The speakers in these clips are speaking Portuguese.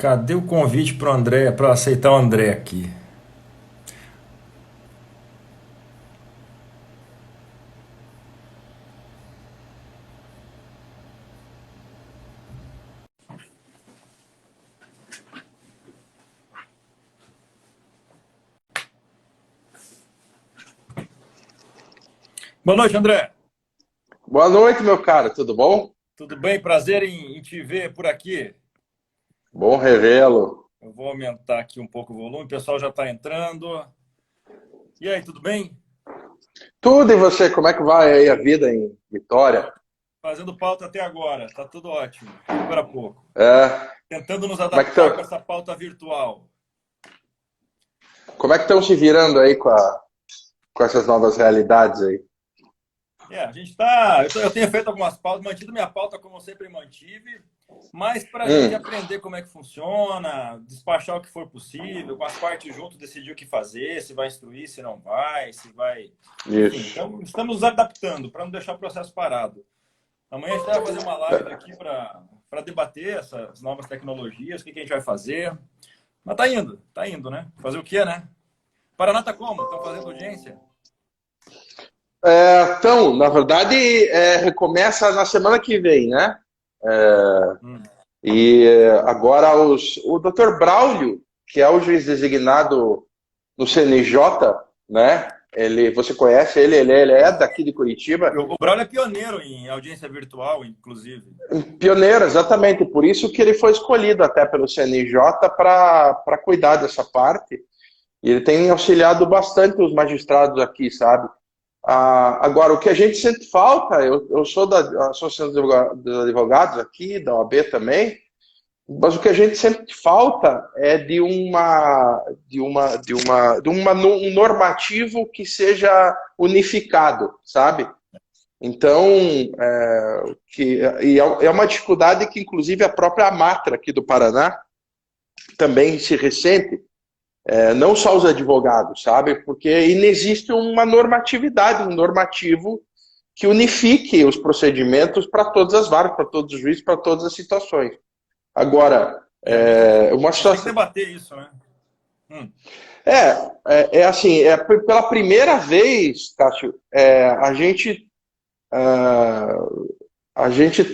Cadê o convite para o André, para aceitar o André aqui? Boa noite, André. Boa noite, meu cara, tudo bom? Tudo bem? Prazer em te ver por aqui. Bom revelo. Eu vou aumentar aqui um pouco o volume, o pessoal já está entrando. E aí, tudo bem? Tudo e você, como é que vai aí a vida em Vitória? Fazendo pauta até agora, tá tudo ótimo. Agora há pouco. É, Tentando nos como é que estão, adaptar com essa pauta virtual. como é que estão se virando aí com essas novas realidades aí? A gente tá. Eu tenho feito algumas pautas, mantido minha pauta como eu sempre mantive, mas para a gente Hum, aprender como é que funciona, despachar o que for possível, com as partes junto, decidir o que fazer, se vai instruir, se não vai, se vai. Enfim, isso. então estamos nos adaptando para não deixar o processo parado. Amanhã a gente vai fazer uma live aqui para debater essas novas tecnologias, o que a gente vai fazer. Mas tá indo, né? Fazer o quê, né? Paraná tá como? Estão fazendo audiência? Então, na verdade, recomeça na semana que vem, né? Hum. Agora o Dr. Braulio, que é o juiz designado no CNJ, né? Você conhece ele é daqui de Curitiba. O Braulio é pioneiro em audiência virtual, inclusive. Pioneiro, exatamente. Por isso que ele foi escolhido até pelo CNJ para cuidar dessa parte. E ele tem auxiliado bastante os magistrados aqui, sabe? Agora, o que a gente sente falta, eu sou da Associação dos Advogados aqui, da OAB também, mas o que a gente sente falta é um normativo que seja unificado, sabe? Então, é uma dificuldade que, inclusive, a própria Matra aqui do Paraná também se ressente, não só os advogados, sabe? Porque inexiste uma normatividade, um normativo que unifique os procedimentos para todas as varas, para todos os juízes, para todas as situações. Agora, uma A gente tem que situação. debater isso, né? Hum. Pela primeira vez, Cássio, a gente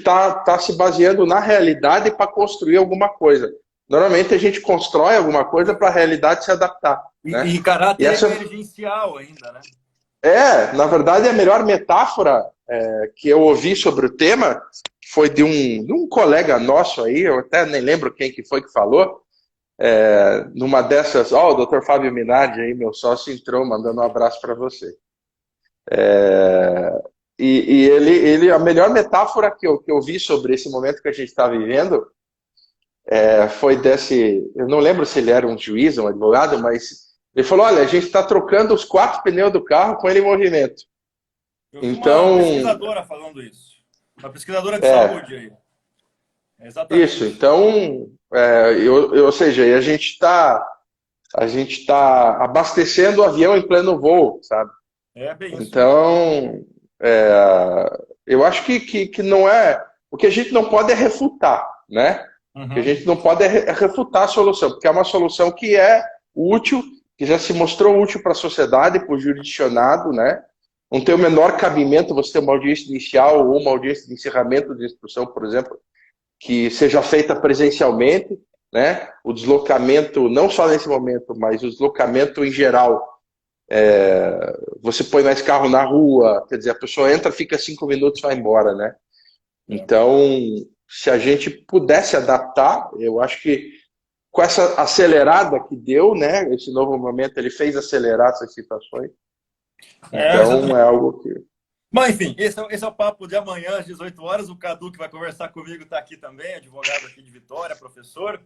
tá se baseando na realidade para construir alguma coisa. Normalmente a gente constrói alguma coisa para a realidade se adaptar, E né? em E caráter essa emergencial ainda, né? na verdade, a melhor metáfora que eu ouvi sobre o tema foi de um colega nosso aí, eu até nem lembro quem que foi que falou, numa dessas, o doutor Fábio Minardi aí, meu sócio, entrou mandando um abraço para você. A melhor metáfora que eu vi sobre esse momento que a gente está vivendo foi eu não lembro se ele era um juiz, um advogado, mas ele falou, olha, a gente está trocando os quatro pneus do carro com ele em movimento. Eu vi uma Então, pesquisadora falando isso. Uma pesquisadora de é, saúde aí. isso. Exatamente. Então, ou seja, a gente tá abastecendo o avião em pleno voo, sabe? É bem isso mesmo. Então, é, eu acho que não é. O que a gente não pode é refutar, né? O que a Uhum. gente não pode é refutar a solução, porque é uma solução que é útil, que já se mostrou útil para a sociedade, para o jurisdicionado, né? Não tem o menor cabimento você ter uma audiência inicial ou uma audiência de encerramento de instrução, por exemplo, que seja feita presencialmente, né? O deslocamento, não só nesse momento, mas o deslocamento em geral, você põe mais carro na rua, quer dizer, a pessoa entra, fica 5 minutos e vai embora, né? É. Então, se a gente pudesse adaptar, eu acho que com essa acelerada que deu, né? Esse novo momento, ele fez acelerar essas situações. Então, Exatamente. é algo que Mas, enfim, esse é o papo de amanhã, às 18 horas. O Cadu, que vai conversar comigo, está aqui também, advogado aqui de Vitória, professor.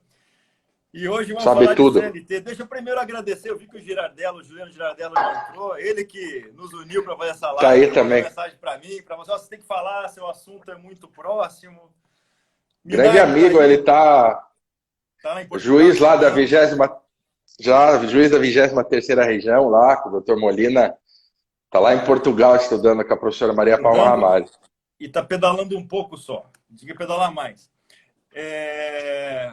E hoje vamos sabe falar de tudo. CLT. Deixa eu primeiro agradecer. Eu vi que o Juliano Girardello já entrou. Ele que nos uniu para fazer essa Tá live. aí Ele mandou também. mensagem para mim, para você. Ó, você tem que falar, seu assunto é muito próximo. Grande Minardi tá amigo, ele aí, tá tá lá em Portugal juiz lá da estudando. vigésima, já juiz da 23ª região lá, com o doutor Molina, tá lá em Portugal estudando com a professora Maria Paula Estudando Ramalho. e tá pedalando um pouco só. Tem que pedalar mais. É...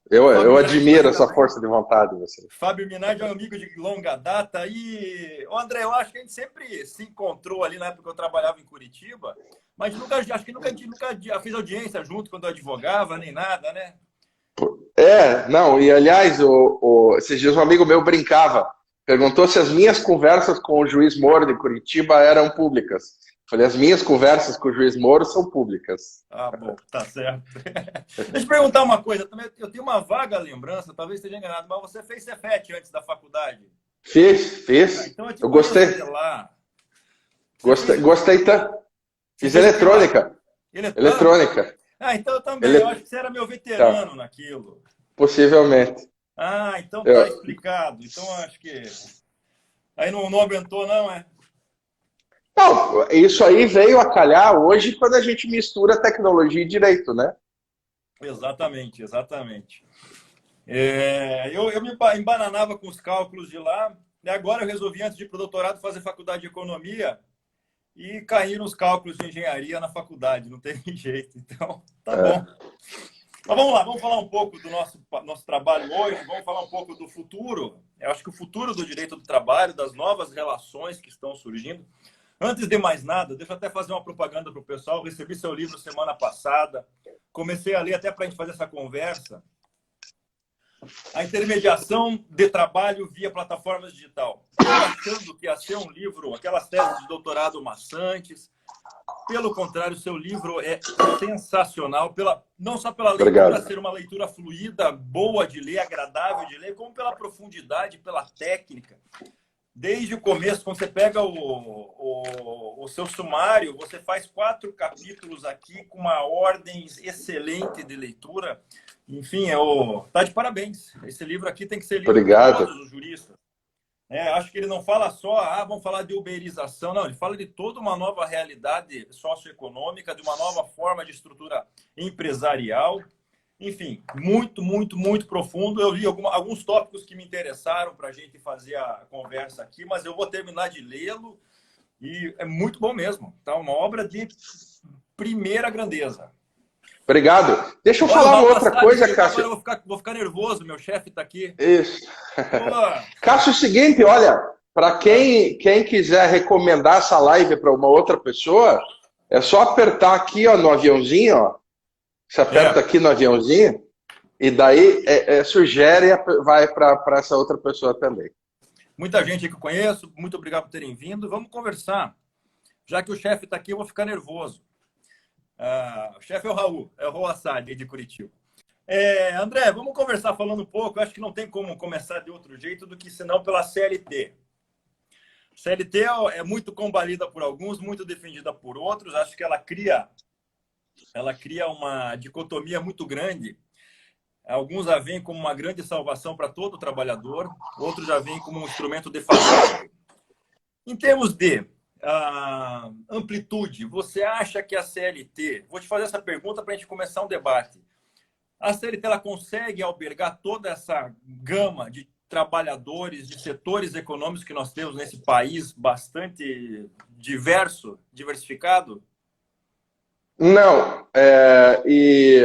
Eu Minardi admiro está essa aqui força de vontade de você. Fábio Minardi é um amigo de longa data. E, ô André, eu acho que a gente sempre se encontrou ali na época que eu trabalhava em Curitiba, mas nunca, acho que nunca, a gente nunca fez audiência junto quando eu advogava, nem nada, né? Não, e aliás, esses dias um amigo meu brincava, perguntou se as minhas conversas com o juiz Moro de Curitiba eram públicas. Falei, as minhas conversas com o juiz Moro são públicas. Ah, bom, tá certo. Deixa eu te perguntar uma coisa. Também eu tenho uma vaga lembrança, talvez esteja enganado, mas você fez Cefet antes da faculdade. Ah, Fiz. então eu te Eu conheço gostei. de lá. Você Gostei, fez, gostei tanto. você Fiz fez o que lá? eletrônica. Eletrônica? Eletrônica. Ah, então eu também. Eu acho Ele... que você era meu Tá, veterano naquilo. possivelmente. Ah, então tá Eu... explicado. Então acho que. Aí não aumentou, não, é? Não, isso aí veio a calhar hoje quando a gente mistura tecnologia e direito, né? Exatamente, exatamente. Eu me embananava com os cálculos de lá, e agora eu resolvi, antes de ir para o doutorado, fazer faculdade de economia e caí nos cálculos de engenharia na faculdade, não teve jeito. Então, tá bom. É. Mas vamos lá, vamos falar um pouco do nosso trabalho hoje, vamos falar um pouco do futuro. Eu acho que o futuro do direito do trabalho, das novas relações que estão surgindo. Antes de mais nada, deixa eu até fazer uma propaganda para o pessoal. Eu recebi seu livro semana passada, comecei a ler até para a gente fazer essa conversa. A intermediação de trabalho via plataformas digital. Eu achando que ia ser um livro, aquelas teses de doutorado maçantes. Pelo contrário, seu livro é sensacional, não só pela leitura Obrigado. ser uma leitura fluida, boa de ler, agradável de ler, como pela profundidade, pela técnica. Desde o começo, quando você pega o seu sumário, você faz 4 capítulos aqui com uma ordem excelente de leitura. Enfim, tá de parabéns. Esse livro aqui tem que ser lido por Obrigado. todos os juristas. Acho que ele não fala só, vamos falar de uberização. Não, ele fala de toda uma nova realidade socioeconômica, de uma nova forma de estrutura empresarial. Enfim, muito, muito, muito profundo. Eu li alguns tópicos que me interessaram para a gente fazer a conversa aqui, mas eu vou terminar de lê-lo e é muito bom mesmo. Tá? Uma obra de primeira grandeza. Obrigado. Deixa eu Olha, falar uma uma outra passagem, coisa, agora Cássio. eu vou ficar nervoso, meu chefe está aqui. Isso. Pô. Cássio, é o seguinte, olha, para quem quiser recomendar essa live para uma outra pessoa, é só apertar aqui ó, no aviãozinho, ó. Você aperta aqui no aviãozinho e daí sugere e vai para essa outra pessoa também. Muita gente que eu conheço, muito obrigado por terem vindo. Vamos conversar. Já que o chefe está aqui, eu vou ficar nervoso. O chefe é o Raul Assad, de Curitiba. André, vamos conversar falando um pouco. Eu acho que não tem como começar de outro jeito do que senão pela CLT. CLT é muito combalida por alguns, muito defendida por outros. Acho que ela cria uma dicotomia muito grande. Alguns já veem como uma grande salvação para todo trabalhador, outros já veem como um instrumento defasado. Em termos de amplitude, você acha que a CLT... Vou te fazer essa pergunta para a gente começar um debate. A CLT ela consegue albergar toda essa gama de trabalhadores, de setores econômicos que nós temos nesse país bastante diversificado? Não, e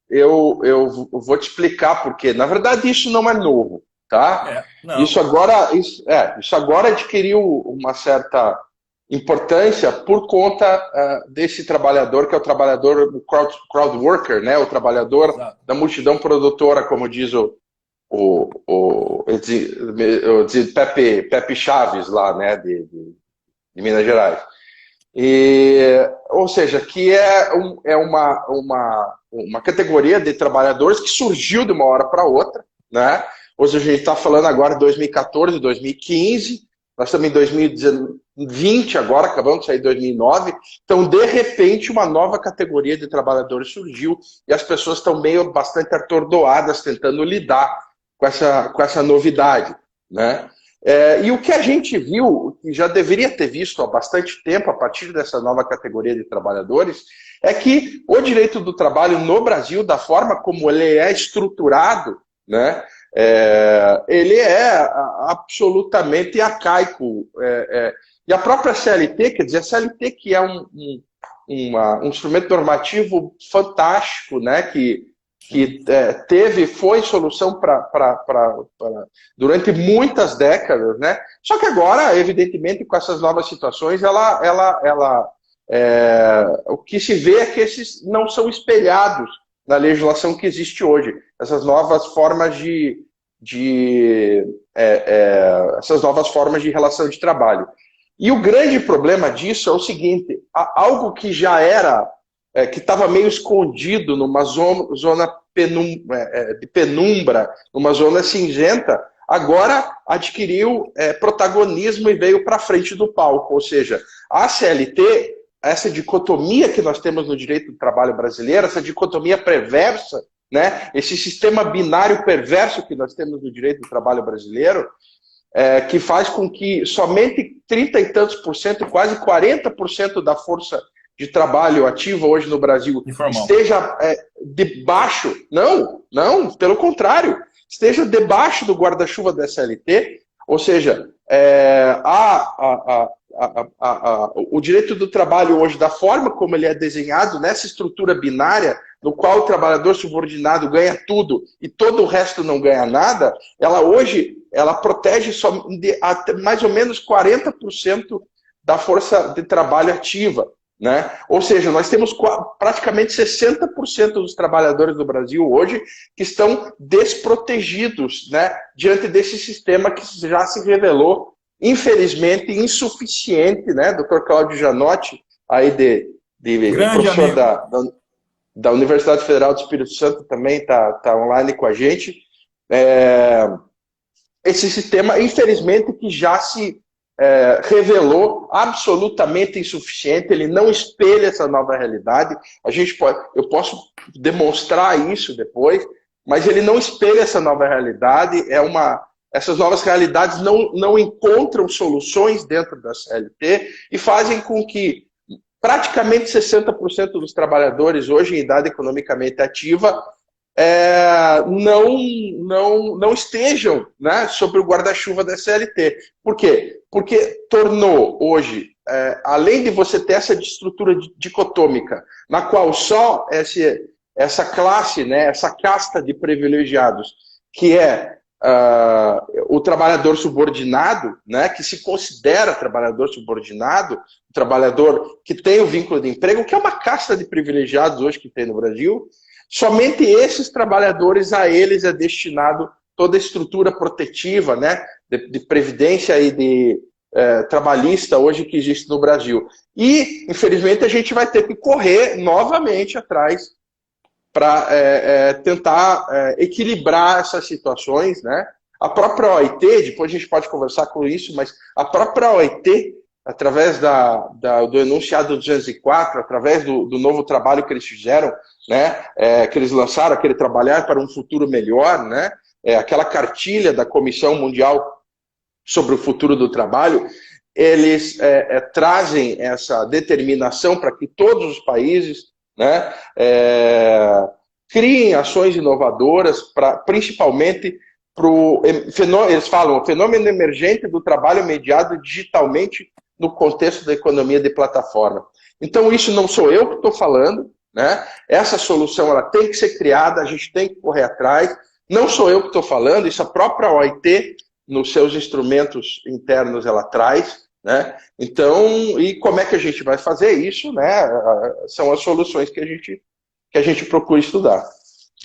eu vou te explicar por quê. Na verdade, isso não é novo, tá? Não. Isso agora adquiriu uma certa importância por conta desse trabalhador, que é o trabalhador do crowd worker, né? O trabalhador Exato. da multidão produtora, como diz o Pepe Chaves lá, né? De Minas Gerais. Ou seja, que é uma categoria de trabalhadores que surgiu de uma hora para outra, né? Hoje a gente está falando agora de 2014, 2015, nós estamos em 2020 agora, acabamos de sair de 2009, então de repente uma nova categoria de trabalhadores surgiu e as pessoas estão meio bastante atordoadas tentando lidar com essa novidade, né? E o que a gente viu, que já deveria ter visto há bastante tempo, a partir dessa nova categoria de trabalhadores, é que o direito do trabalho no Brasil, da forma como ele é estruturado, né, ele é absolutamente arcaico. E a própria CLT, quer dizer, a CLT que é um instrumento normativo fantástico, né, que que foi solução durante muitas décadas, né? Só que agora, evidentemente, com essas novas situações, o que se vê é que esses não são espelhados na legislação que existe hoje. Essas novas formas essas novas formas de relação de trabalho. E o grande problema disso é o seguinte: algo que já era, que estava meio escondido numa zona de penumbra, numa zona cinzenta, agora adquiriu protagonismo e veio para frente do palco. Ou seja, a CLT, essa dicotomia que nós temos no direito do trabalho brasileiro, essa dicotomia perversa, né? Esse sistema binário perverso que nós temos no direito do trabalho brasileiro, que faz com que somente 30 e tantos por cento, quase 40% da força de trabalho ativa hoje no Brasil esteja debaixo, não, pelo contrário, esteja debaixo do guarda-chuva da CLT, ou seja, o direito do trabalho hoje, da forma como ele é desenhado, nessa estrutura binária, no qual o trabalhador subordinado ganha tudo e todo o resto não ganha nada, ela protege só até mais ou menos 40% da força de trabalho ativa, né? Ou seja, nós temos praticamente 60% dos trabalhadores do Brasil hoje que estão desprotegidos, né, diante desse sistema que já se revelou, infelizmente, insuficiente, né? Dr. Cláudio Janotti, aí professor da Universidade Federal do Espírito Santo, também está online com a gente. Esse sistema, infelizmente, que já se revelou absolutamente insuficiente, ele não espelha essa nova realidade. Eu posso demonstrar isso depois, mas ele não espelha essa nova realidade. Essas novas realidades não encontram soluções dentro da CLT e fazem com que praticamente 60% dos trabalhadores hoje em idade economicamente ativa não estejam, né, sob o guarda-chuva da CLT. Por quê? Porque tornou hoje, além de você ter essa estrutura dicotômica, na qual só essa classe, né, essa casta de privilegiados, que o trabalhador subordinado, né, que se considera trabalhador subordinado, o trabalhador que tem o vínculo de emprego, que é uma casta de privilegiados hoje que tem no Brasil. Somente esses trabalhadores, a eles é destinado toda a estrutura protetiva, né, de previdência e de trabalhista hoje que existe no Brasil. E, infelizmente, a gente vai ter que correr novamente atrás para tentar equilibrar essas situações, né? A própria OIT, depois a gente pode conversar com isso, mas a própria OIT, através do enunciado 204, através do novo trabalho que eles fizeram, né, que eles lançaram, aquele trabalhar para um futuro melhor, né, aquela cartilha da Comissão Mundial sobre o Futuro do Trabalho, eles trazem essa determinação para que todos os países, né, criem ações inovadoras, principalmente eles falam, o fenômeno emergente do trabalho mediado digitalmente no contexto da economia de plataforma. Então, isso não sou eu que estou falando, né? Essa solução ela tem que ser criada, a gente tem que correr atrás. Não sou eu que estou falando, isso a própria OIT, nos seus instrumentos internos, ela traz, né? Então, e como é que a gente vai fazer isso, né? São as soluções que a gente procura estudar.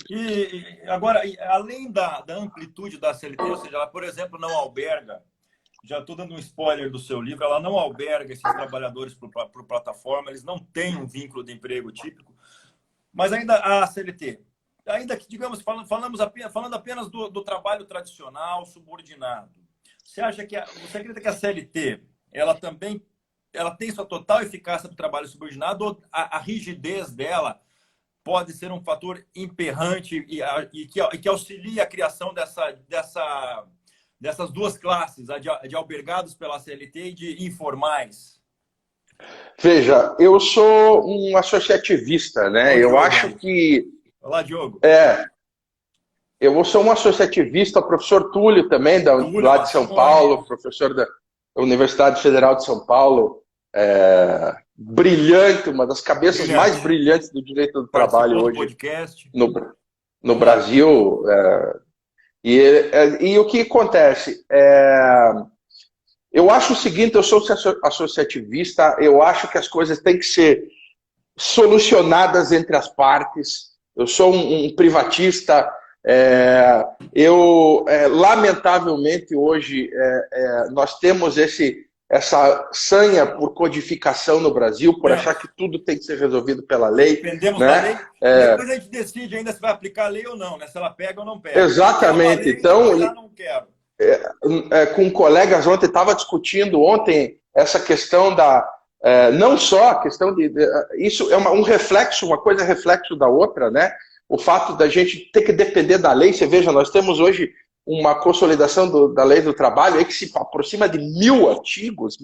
E agora, além da amplitude da CLT, ou seja, ela, por exemplo, não alberga, já estou dando um spoiler do seu livro, ela não alberga esses trabalhadores por plataforma, eles não têm um vínculo de emprego típico, mas ainda a CLT, ainda que, digamos, falando apenas do trabalho tradicional, subordinado, você acredita que a CLT, ela tem sua total eficácia para o trabalho subordinado, ou a rigidez dela pode ser um fator emperrante e que auxilia a criação dessas duas classes, a de albergados pela CLT e de informais? Veja, eu sou um associativista, né? Eu acho que... Olá, Diogo. Eu sou um associativista, o professor Túlio também, lá de São Paulo, professor da Universidade Federal de São Paulo, brilhante, uma das cabeças mais brilhantes do direito do trabalho hoje. Podcast. no Brasil. E o que acontece? Eu acho o seguinte, eu sou associativista, eu acho que as coisas têm que ser solucionadas entre as partes. Eu sou um privatista. Lamentavelmente, hoje, nós temos essa sanha por codificação no Brasil, por achar que tudo tem que ser resolvido pela lei. Dependemos né? da lei. E depois a gente decide ainda se vai aplicar a lei ou não, né? Se ela pega ou não pega. Exatamente. Lei, então, eu já não quero. Com colegas ontem, estava discutindo ontem essa questão não só a questão isso é um reflexo, uma coisa é reflexo da outra, né? O fato da gente ter que depender da lei. Você veja, nós temos hoje uma consolidação da lei do trabalho aí que se aproxima de 1000 artigos,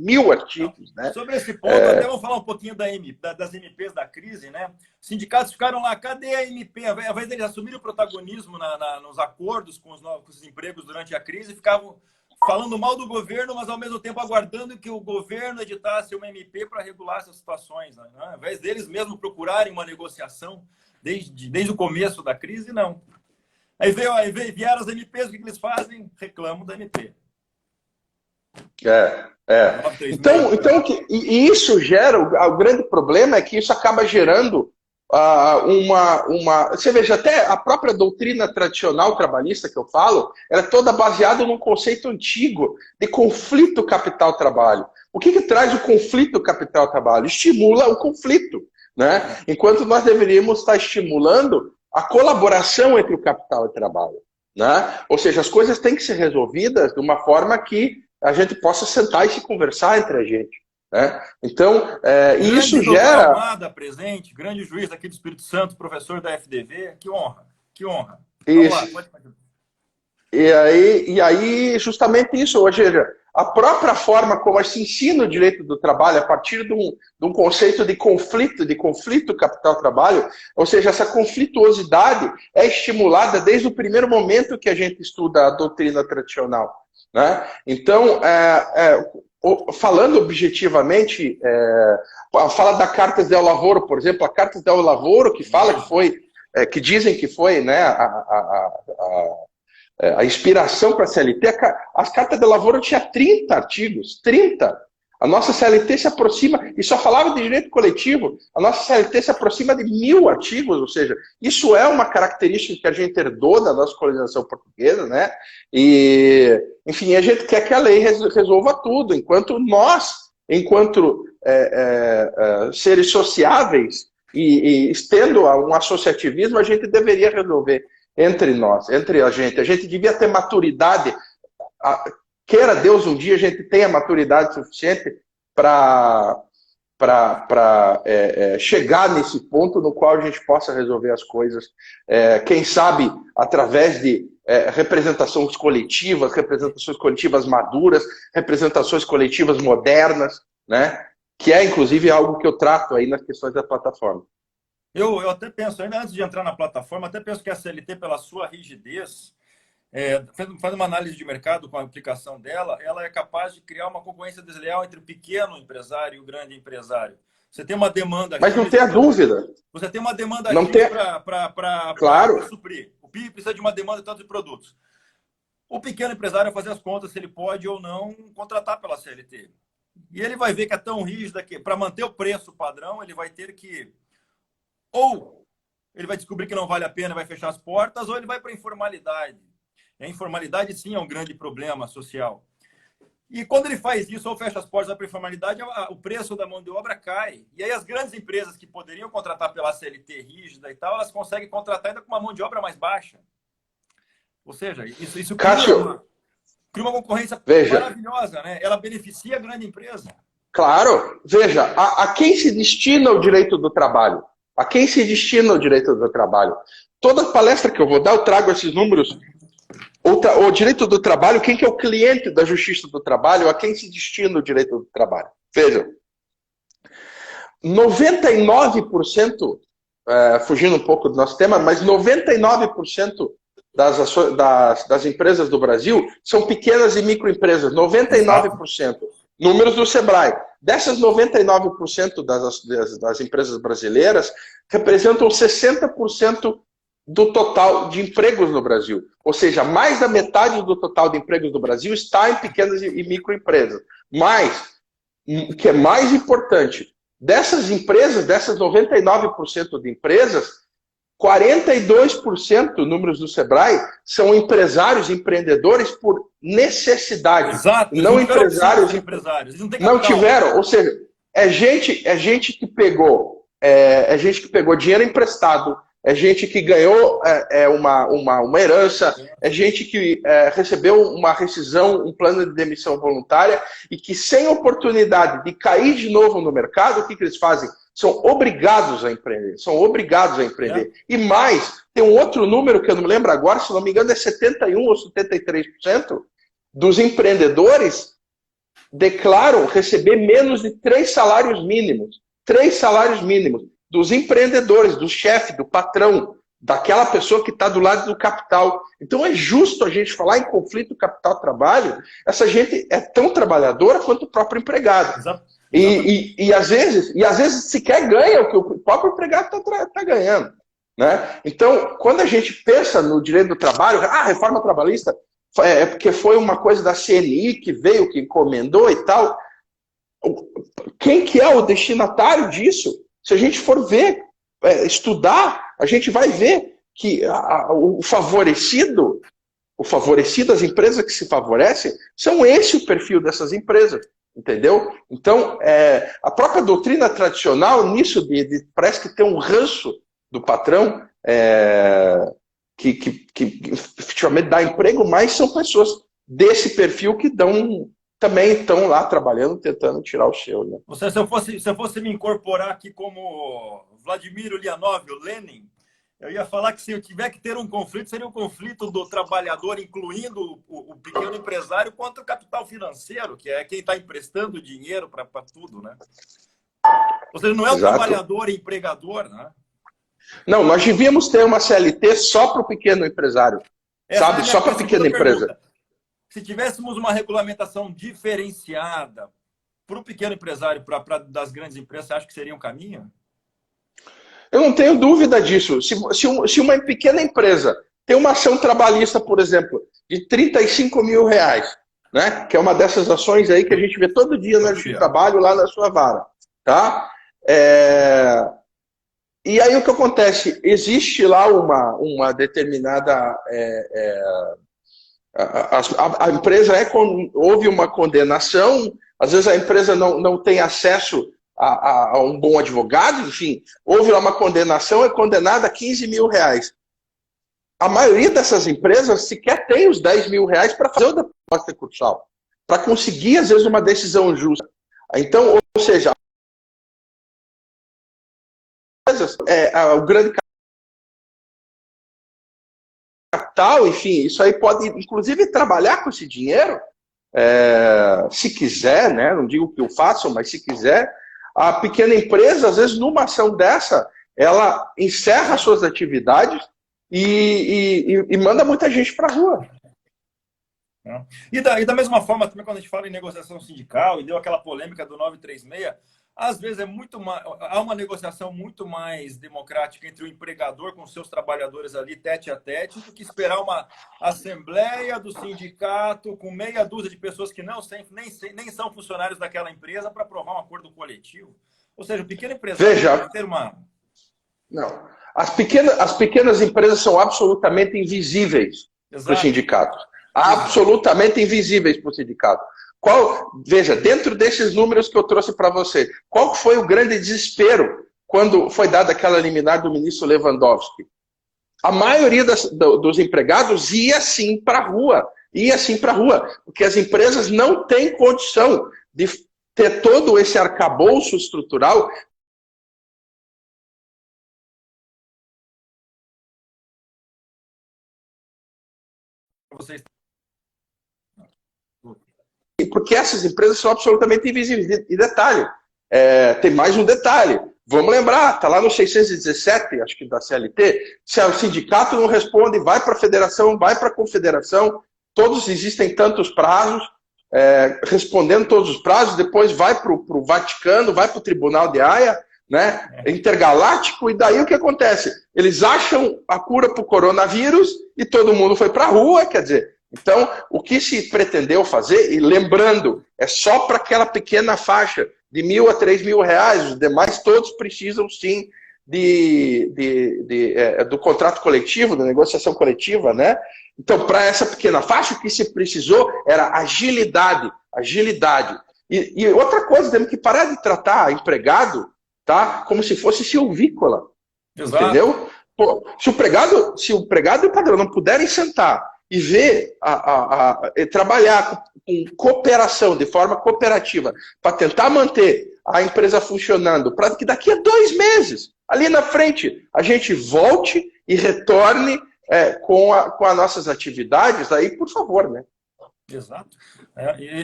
né? Sobre esse ponto, até vamos falar um pouquinho das MPs da crise, né? Os sindicatos ficaram lá, cadê a MP? Ao invés deles assumirem o protagonismo nos acordos com os empregos durante a crise, ficavam falando mal do governo, mas ao mesmo tempo aguardando que o governo editasse uma MP para regular essas situações. Né? Ao invés deles mesmo procurarem uma negociação desde o começo da crise, não. Aí vieram as MPs, o que eles fazem? Reclamam da MP. Então, isso gera, o grande problema é que isso acaba gerando você veja, até a própria doutrina tradicional trabalhista que eu falo, ela é toda baseada num conceito antigo de conflito capital-trabalho. O que traz o conflito capital-trabalho? Estimula o conflito, né? Enquanto nós deveríamos estar estimulando a colaboração entre o capital e o trabalho, né? Ou seja, as coisas têm que ser resolvidas de uma forma que a gente possa sentar e se conversar entre a gente. Né? Então, isso gera... Almada, presente, grande juiz aqui do Espírito Santo, professor da FDV, que honra, que honra. Vamos lá, pode continuar. E aí, justamente isso, ou seja, a própria forma como se ensina o direito do trabalho a partir de um conceito de conflito capital-trabalho, ou seja, essa conflituosidade é estimulada desde o primeiro momento que a gente estuda a doutrina tradicional. Né? Então, falando objetivamente, fala da Cartas del Lavoro, por exemplo, a Cartas del Lavoro que fala que dizem que foi, né, a inspiração para a CLT, as Cartas del Lavoro tinha 30 artigos, 30. A nossa CLT se aproxima, e só falava de direito coletivo, a nossa CLT se aproxima de 1000 artigos, ou seja, isso é uma característica que a gente herdou da nossa colonização portuguesa, né? E, enfim, a gente quer que a lei resolva tudo, enquanto nós, seres sociáveis, e tendo um associativismo, a gente deveria resolver entre nós, entre a gente. A gente devia ter maturidade, queira Deus um dia a gente tenha maturidade suficiente para chegar nesse ponto no qual a gente possa resolver as coisas, quem sabe através de representações coletivas maduras, representações coletivas modernas, né? Que é inclusive algo que eu trato aí nas questões da plataforma. Eu até penso, ainda antes de entrar na plataforma, até penso que a CLT, pela sua rigidez, faz uma análise de mercado com a aplicação dela, ela é capaz de criar uma concorrência desleal entre o pequeno empresário e o grande empresário. Você tem uma demanda... Mas não tem a dúvida. Você tem uma demanda claro. para suprir. O PIB precisa de uma demanda de tantos produtos. O pequeno empresário vai fazer as contas se ele pode ou não contratar pela CLT. E ele vai ver que é tão rígida que, para manter o preço padrão, ele vai ter que... Ou ele vai descobrir que não vale a pena, vai fechar as portas, ou ele vai para a informalidade. E a informalidade, sim, é um grande problema social. E quando ele faz isso, ou fecha as portas para a informalidade, o preço da mão de obra cai. E aí as grandes empresas que poderiam contratar pela CLT rígida e tal, elas conseguem contratar ainda com uma mão de obra mais baixa. Ou seja, isso Cássio, cria uma concorrência maravilhosa, né? Ela beneficia a grande empresa. Claro. Veja, a quem se destina o direito do trabalho? A quem se destina o direito do trabalho? Toda palestra que eu vou dar, eu trago esses números. O direito do trabalho, quem que é o cliente da justiça do trabalho, a quem se destina o direito do trabalho? Veja, 99%, fugindo um pouco do nosso tema, mas 99% das empresas do Brasil são pequenas e microempresas, 99%. Números do Sebrae. Dessas 99% das empresas brasileiras representam 60% do total de empregos no Brasil. Ou seja, mais da metade do total de empregos no Brasil está em pequenas e microempresas. Mas, o que é mais importante, dessas empresas, dessas 99% de empresas, 42%, números do Sebrae, são empresários, empreendedores por necessidade. Exato, não empresários, empresários. Não tiveram, ou seja, é gente que pegou dinheiro emprestado, é gente que ganhou uma herança, é gente que recebeu uma rescisão, um plano de demissão voluntária e que sem oportunidade de cair de novo no mercado, o que eles fazem? São obrigados a empreender, E mais, tem um outro número que eu não me lembro agora, se não me engano é 71% ou 73% dos empreendedores declaram receber menos de 3 salários mínimos. 3 salários mínimos dos empreendedores, do chefe, do patrão, daquela pessoa que está do lado do capital. Então é justo a gente falar em conflito capital-trabalho, essa gente é tão trabalhadora quanto o próprio empregado. Exato. E às vezes sequer ganha o que o próprio empregado está ganhando. Né? Então, quando a gente pensa no direito do trabalho, a reforma trabalhista é porque foi uma coisa da CNI que veio, que encomendou e tal. Quem que é o destinatário disso? Se a gente for ver, estudar, a gente vai ver que o favorecido, as empresas que se favorecem, são esse o perfil dessas empresas. Entendeu? Então, a própria doutrina tradicional, nisso parece que tem um ranço do patrão que efetivamente dá emprego, mas são pessoas desse perfil que também estão lá trabalhando, tentando tirar o seu. Né? Se eu fosse me incorporar aqui como Vladimir Ulyanov, o Lenin, eu ia falar que se eu tiver que ter um conflito, seria o conflito do trabalhador, incluindo o pequeno empresário, contra o capital financeiro, que é quem está emprestando dinheiro para tudo, né? Ou seja, não é o trabalhador e empregador, né? Não, nós devíamos ter uma CLT só para o pequeno empresário, sabe? Só para a pequena empresa. Se tivéssemos uma regulamentação diferenciada para o pequeno empresário, das grandes empresas, você acha que seria um caminho? Eu não tenho dúvida disso. Se uma pequena empresa tem uma ação trabalhista, por exemplo, de R$35 mil, né? Que é uma dessas ações aí que a gente vê todo dia no trabalho lá na sua vara. Tá? E aí o que acontece? Existe lá uma determinada... A empresa houve uma condenação, às vezes a empresa não tem acesso a um bom advogado, enfim, houve lá uma condenação, é condenada a R$15 mil. A maioria dessas empresas sequer tem os R$10 mil para fazer o depósito recursal, para conseguir, às vezes, uma decisão justa. Então, ou seja, o grande capital, enfim, isso aí pode, inclusive, trabalhar com esse dinheiro, se quiser, né? Não digo que o façam, mas se quiser. A pequena empresa, às vezes, numa ação dessa, ela encerra suas atividades e manda muita gente para a rua. E da mesma forma, também quando a gente fala em negociação sindical, e deu aquela polêmica do 936, às vezes há uma negociação muito mais democrática entre o empregador com seus trabalhadores ali, tete a tete, do que esperar uma assembleia do sindicato com meia dúzia de pessoas que nem são funcionários daquela empresa para aprovar um acordo coletivo. Ou seja, o pequeno empresário tem que ter uma... Não. As pequenas empresas são absolutamente invisíveis para os sindicatos. Absolutamente invisíveis para o sindicato. Veja, dentro desses números que eu trouxe para você, qual foi o grande desespero quando foi dada aquela liminar do ministro Lewandowski? A maioria dos empregados ia sim para a rua, porque as empresas não têm condição de ter todo esse arcabouço estrutural. Vocês... Porque essas empresas são absolutamente invisíveis. E detalhe, tem mais um detalhe. Vamos lembrar, está lá no 617, acho que da CLT, se o sindicato não responde, vai para a federação, vai para a confederação, existem tantos prazos, respondendo todos os prazos, depois vai para o Vaticano, vai para o Tribunal de Haia, né? Intergaláctico, e daí o que acontece? Eles acham a cura para o coronavírus e todo mundo foi para a rua, quer dizer. Então, o que se pretendeu fazer, e lembrando, é só para aquela pequena faixa de R$ 1.000 a R$ 3.000, os demais todos precisam sim do contrato coletivo, da negociação coletiva, né? Então, para essa pequena faixa, o que se precisou era agilidade, agilidade. E outra coisa, temos que parar de tratar empregado, tá, como se fosse silvícola. Exato. Entendeu? Pô, se o empregado e o patrão não puderem sentar e ver, trabalhar com cooperação, de forma cooperativa, para tentar manter a empresa funcionando, para que daqui a 2 meses, ali na frente, a gente volte e retorne com as nossas atividades, aí, por favor, né? Exato.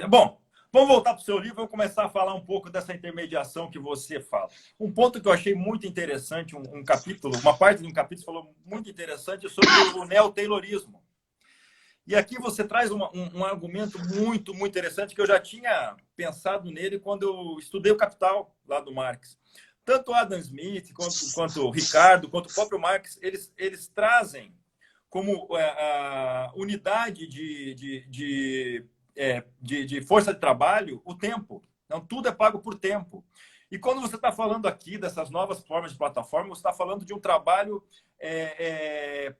Bom, vamos voltar para o seu livro, vamos começar a falar um pouco dessa intermediação que você fala. Um ponto que eu achei muito interessante, um capítulo, uma parte de um capítulo falou muito interessante sobre o neo-taylorismo. E aqui você traz um argumento muito, muito interessante que eu já tinha pensado nele quando eu estudei o Capital, lá do Marx. Tanto Adam Smith, quanto o Ricardo, quanto o próprio Marx, eles trazem como a unidade de força de trabalho o tempo. Então, tudo é pago por tempo. E quando você está falando aqui dessas novas formas de plataforma, você está falando de um trabalho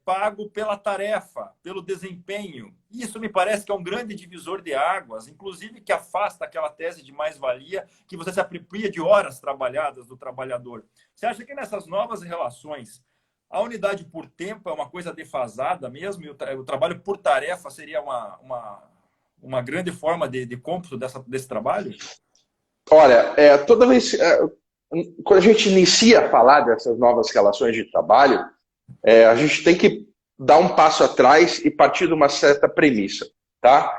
pago pela tarefa, pelo desempenho. Isso me parece que é um grande divisor de águas, inclusive que afasta aquela tese de mais-valia, que você se apropria de horas trabalhadas do trabalhador. Você acha que nessas novas relações, a unidade por tempo é uma coisa defasada mesmo, e o trabalho por tarefa seria uma grande forma de cômputo desse trabalho? Olha, toda vez quando a gente inicia a falar dessas novas relações de trabalho, a gente tem que dar um passo atrás e partir de uma certa premissa, tá?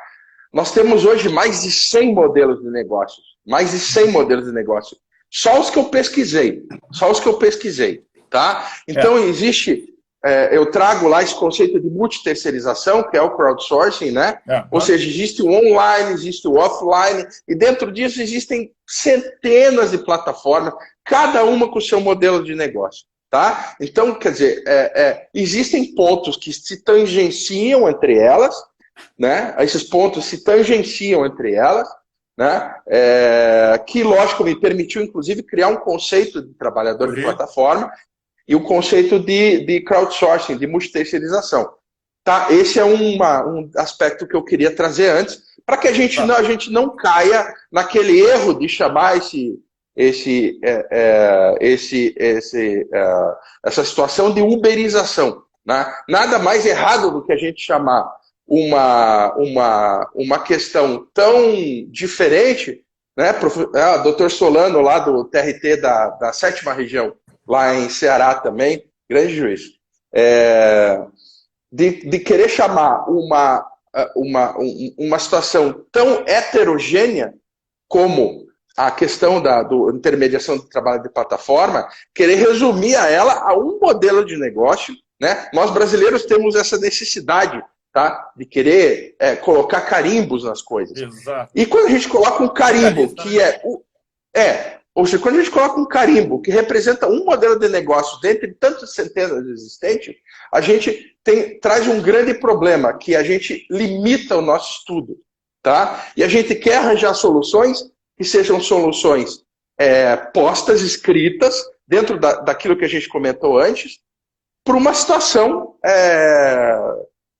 Nós temos hoje mais de 100 modelos de negócios, mais de 100 modelos de negócio. Só os que eu pesquisei, tá? Então existe, eu trago lá esse conceito de multiterceirização, que é o crowdsourcing, né? Ou seja, existe o online, existe o offline, e dentro disso existem centenas de plataformas, cada uma com o seu modelo de negócio. Tá? Então, quer dizer, existem pontos que se tangenciam entre elas, né? Esses pontos se tangenciam entre elas, né? Que, lógico, me permitiu, inclusive, criar um conceito de trabalhador de plataforma e o conceito de crowdsourcing, de multiterceirização. Tá? Esse é um aspecto que eu queria trazer antes, para que a gente não caia naquele erro de chamar essa situação de uberização, né? Nada mais errado do que a gente chamar uma questão tão diferente, né? Dr. Solano, lá do TRT da 7ª região, lá em Ceará também, grande juiz, de querer chamar uma situação tão heterogênea como a questão da intermediação do trabalho de plataforma, querer resumir ela a um modelo de negócio, né? Nós brasileiros temos essa necessidade, tá? De querer colocar carimbos nas coisas. Exato. E quando a gente coloca um carimbo ou seja, quando a gente coloca um carimbo que representa um modelo de negócio dentre tantas centenas existentes, a gente traz um grande problema, que a gente limita o nosso estudo, tá? E a gente quer arranjar soluções que sejam soluções postas, escritas, dentro daquilo que a gente comentou antes, por uma situação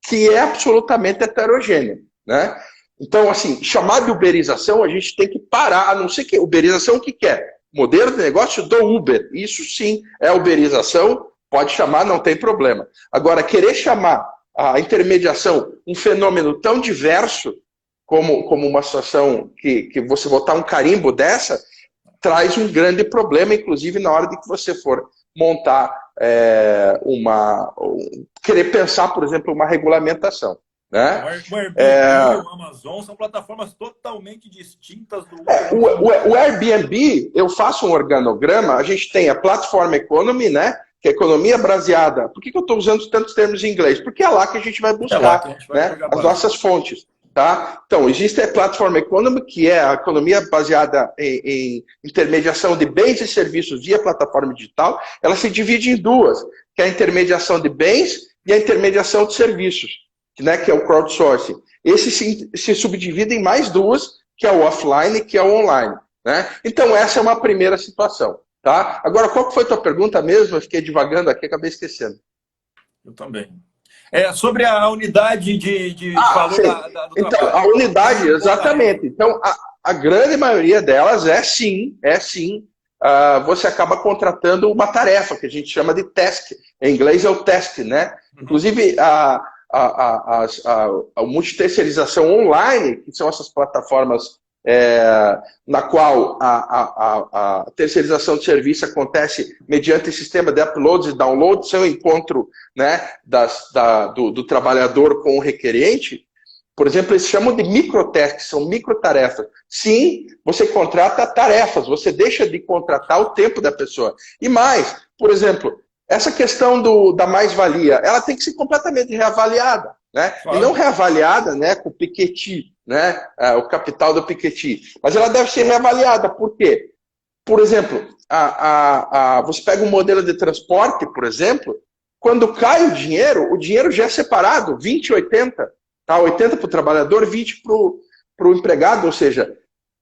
que é absolutamente heterogênea, né? Então, assim, chamar de uberização, a gente tem que parar, a não ser que uberização o que é? Modelo de negócio do Uber. Isso sim é uberização, pode chamar, não tem problema. Agora, querer chamar a intermediação um fenômeno tão diverso como uma situação que você botar um carimbo dessa, traz um grande problema, inclusive na hora de que você for montar querer pensar, por exemplo, uma regulamentação. Né? O Airbnb e o Amazon são plataformas totalmente distintas do o Airbnb, eu faço um organograma, a gente tem a Platform Economy, né? Que é a economia baseada. Por que eu estou usando tantos termos em inglês? Porque é lá que a gente vai buscar, né? As nossas fontes. Tá? Então, existe a Platform Economy, que é a economia baseada em intermediação de bens e serviços via plataforma digital. Ela se divide em duas, que é a intermediação de bens e a intermediação de serviços, né, que é o crowdsourcing. Esse se subdivide em mais duas, que é o offline e que é o online. Né? Então, essa é uma primeira situação. Tá? Agora, qual que foi a tua pergunta mesmo? Eu fiquei divagando aqui, acabei esquecendo. Eu também. Sobre a unidade de valor do então, trabalho. A unidade, exatamente. Então, a grande maioria delas é sim, você acaba contratando uma tarefa, que a gente chama de task. Em inglês é o task, né? Inclusive, a multiterceirização online, que são essas plataformas na qual a terceirização de serviço acontece mediante sistema de uploads e downloads, seu encontro, né, do trabalhador com o requerente. Por exemplo, eles chamam de microtasks, são microtarefas. Sim, você contrata tarefas, você deixa de contratar o tempo da pessoa. E mais, por exemplo, essa questão da mais-valia, ela tem que ser completamente reavaliada. Né? Claro. E não reavaliada, né, com o Piketty, né, o capital do Piketty. Mas ela deve ser reavaliada. Por quê? Por exemplo, você pega um modelo de transporte, por exemplo, quando cai o dinheiro já é separado, 20 e 80. Tá? 80 para o trabalhador, 20 para o empregado. Ou seja,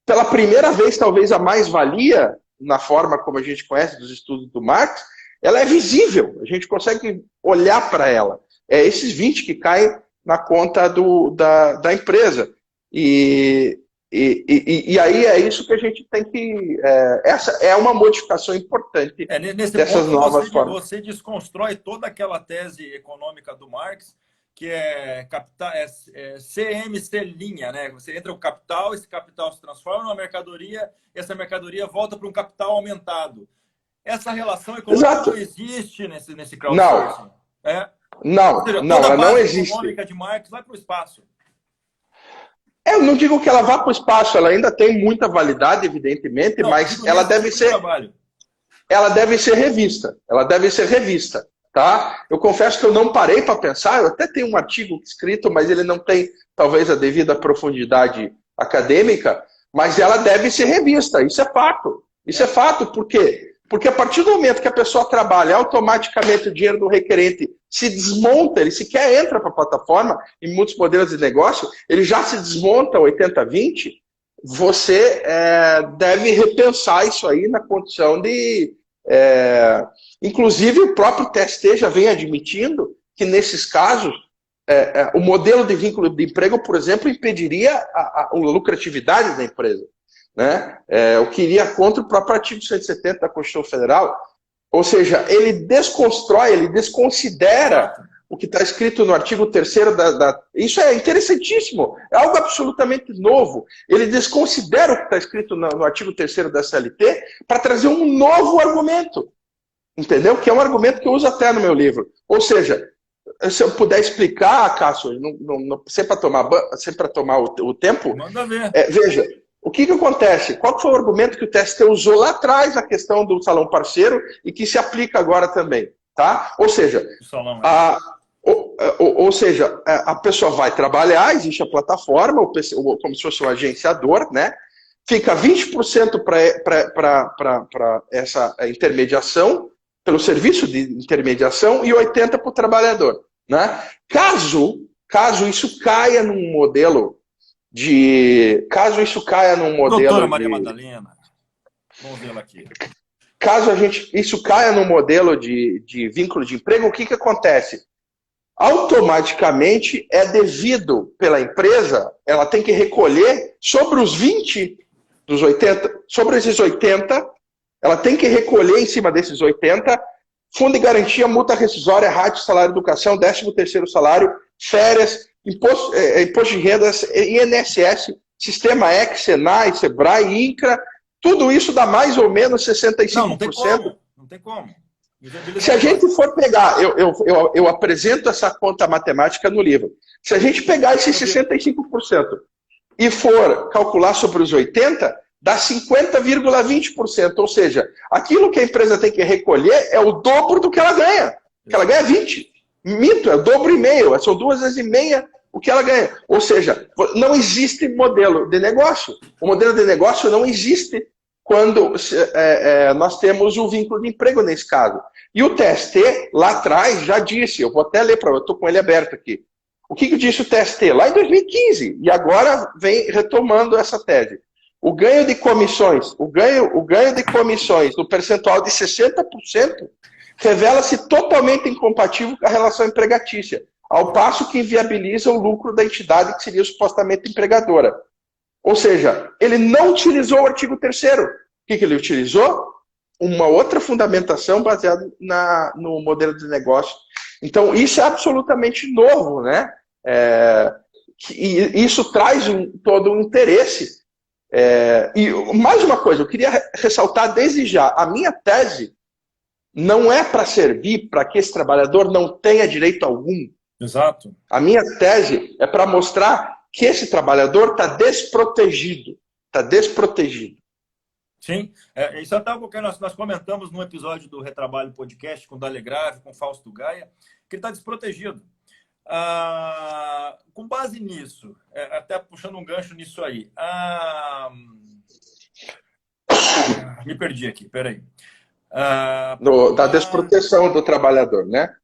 pela primeira vez, talvez a mais-valia, na forma como a gente conhece dos estudos do Marx, ela é visível. A gente consegue olhar para ela. É esses 20 que caem na conta da empresa. E aí é isso que a gente tem que... essa é uma modificação importante dessas novas formas. Você desconstrói toda aquela tese econômica do Marx, que é CMC linha, né? Você entra o capital, esse capital se transforma numa mercadoria, essa mercadoria volta para um capital aumentado. Essa relação econômica Exato. Não existe nesse crowdsourcing. Não, ou seja, ela não existe. A econômica de Marx vai para o espaço. Eu não digo que ela vá para o espaço, ela ainda tem muita validade, evidentemente, mas ela deve ser. Ela deve ser revista. Ela deve ser revista. Tá? Eu confesso que eu não parei para pensar, eu até tenho um artigo escrito, mas ele não tem, talvez, a devida profundidade acadêmica, mas ela deve ser revista, isso é fato. Isso é fato, por quê? Porque a partir do momento que a pessoa trabalha, automaticamente o dinheiro do requerente se desmonta, ele sequer entra para a plataforma, em muitos modelos de negócio, ele já se desmonta 80-20, você deve repensar isso aí na condição de... Inclusive, o próprio TST já vem admitindo que, nesses casos, o modelo de vínculo de emprego, por exemplo, impediria a lucratividade da empresa. Né? O que iria contra o próprio artigo 170 da Constituição Federal. Ou seja, ele desconstrói, ele desconsidera o que está escrito no artigo 3º Isso é interessantíssimo, é algo absolutamente novo. Ele desconsidera o que está escrito no artigo 3º da CLT para trazer um novo argumento. Entendeu? Que é um argumento que eu uso até no meu livro. Ou seja, se eu puder explicar, Cássio, sempre para tomar o tempo, manda ver. Veja, o que acontece? Qual foi o argumento que o TST usou lá atrás na questão do salão parceiro e que se aplica agora também? Tá? Ou seja, a pessoa vai trabalhar, existe a plataforma, como se fosse um agenciador, né? Fica 20% para essa intermediação, pelo serviço de intermediação, e 80% para o trabalhador. Né? Caso isso caia num modelo Doutora Maria Madalena, vamos vê-la aqui. Caso isso caia num modelo de vínculo de emprego, o que acontece? Automaticamente é devido pela empresa, ela tem que recolher sobre os 20 dos 80, sobre esses 80, ela tem que recolher em cima desses 80, fundo de garantia, multa rescisória, rádio, salário, educação, 13º salário, férias, imposto de rendas, INSS, Sistema X, Senai, Sebrae, INCRA, tudo isso dá mais ou menos 65%. Não tem como. Se a gente for pegar, eu apresento essa conta matemática no livro, se a gente pegar esses 65% e for calcular sobre os 80%, dá 50,20%. Ou seja, aquilo que a empresa tem que recolher é o dobro do que ela ganha. Que ela ganha 20%. Mito, é o dobro e meio. São 2 vezes e meia o que ela ganha. Ou seja, não existe modelo de negócio. O modelo de negócio não existe quando nós temos o vínculo de emprego nesse caso. E o TST, lá atrás, já disse, eu vou até ler para eu estou com ele aberto aqui. O que disse o TST? Lá em 2015, e agora vem retomando essa tese. O ganho de comissões, o ganho de comissões no percentual de 60% revela-se totalmente incompatível com a relação empregatícia, ao passo que inviabiliza o lucro da entidade que seria supostamente empregadora. Ou seja, ele não utilizou o artigo 3º. O que ele utilizou? Uma outra fundamentação baseada no modelo de negócio. Então, isso é absolutamente novo, né? E isso traz todo um interesse. E mais uma coisa, eu queria ressaltar desde já, a minha tese não é para servir para que esse trabalhador não tenha direito algum. Exato. A minha tese é para mostrar que esse trabalhador está desprotegido. Está desprotegido. Sim, isso até porque nós comentamos no episódio do Retrabalho Podcast com o Dalegrave, com o Fausto Gaia, que ele está desprotegido. Com base nisso, até puxando um gancho nisso aí, me perdi aqui, peraí. Da desproteção do trabalhador, né?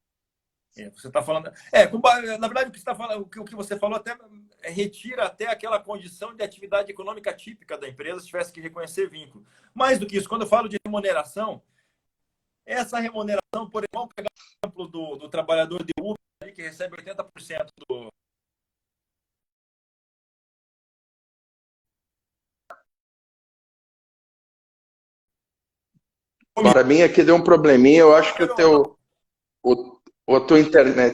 Você está falando. Na verdade, o que você está falando, o que você falou até retira até aquela condição de atividade econômica típica da empresa se tivesse que reconhecer vínculo. Mais do que isso, quando eu falo de remuneração, essa remuneração, por exemplo, vamos pegar o exemplo do trabalhador de Uber que recebe 80% do. Para mim aqui deu um probleminha, eu acho que a tua internet.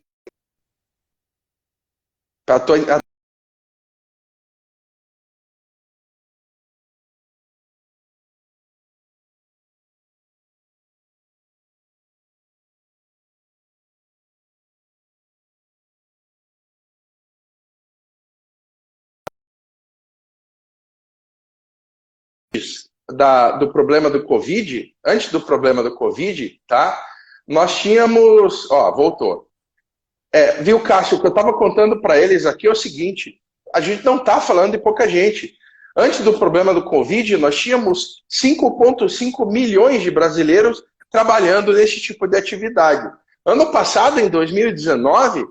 Do problema do Covid, antes do problema do Covid, tá? Nós tínhamos. Voltou. Viu, Cássio, o que eu estava contando para eles aqui é o seguinte: a gente não está falando de pouca gente. Antes do problema do Covid, nós tínhamos 5,5 milhões de brasileiros trabalhando nesse tipo de atividade. Ano passado, em 2019,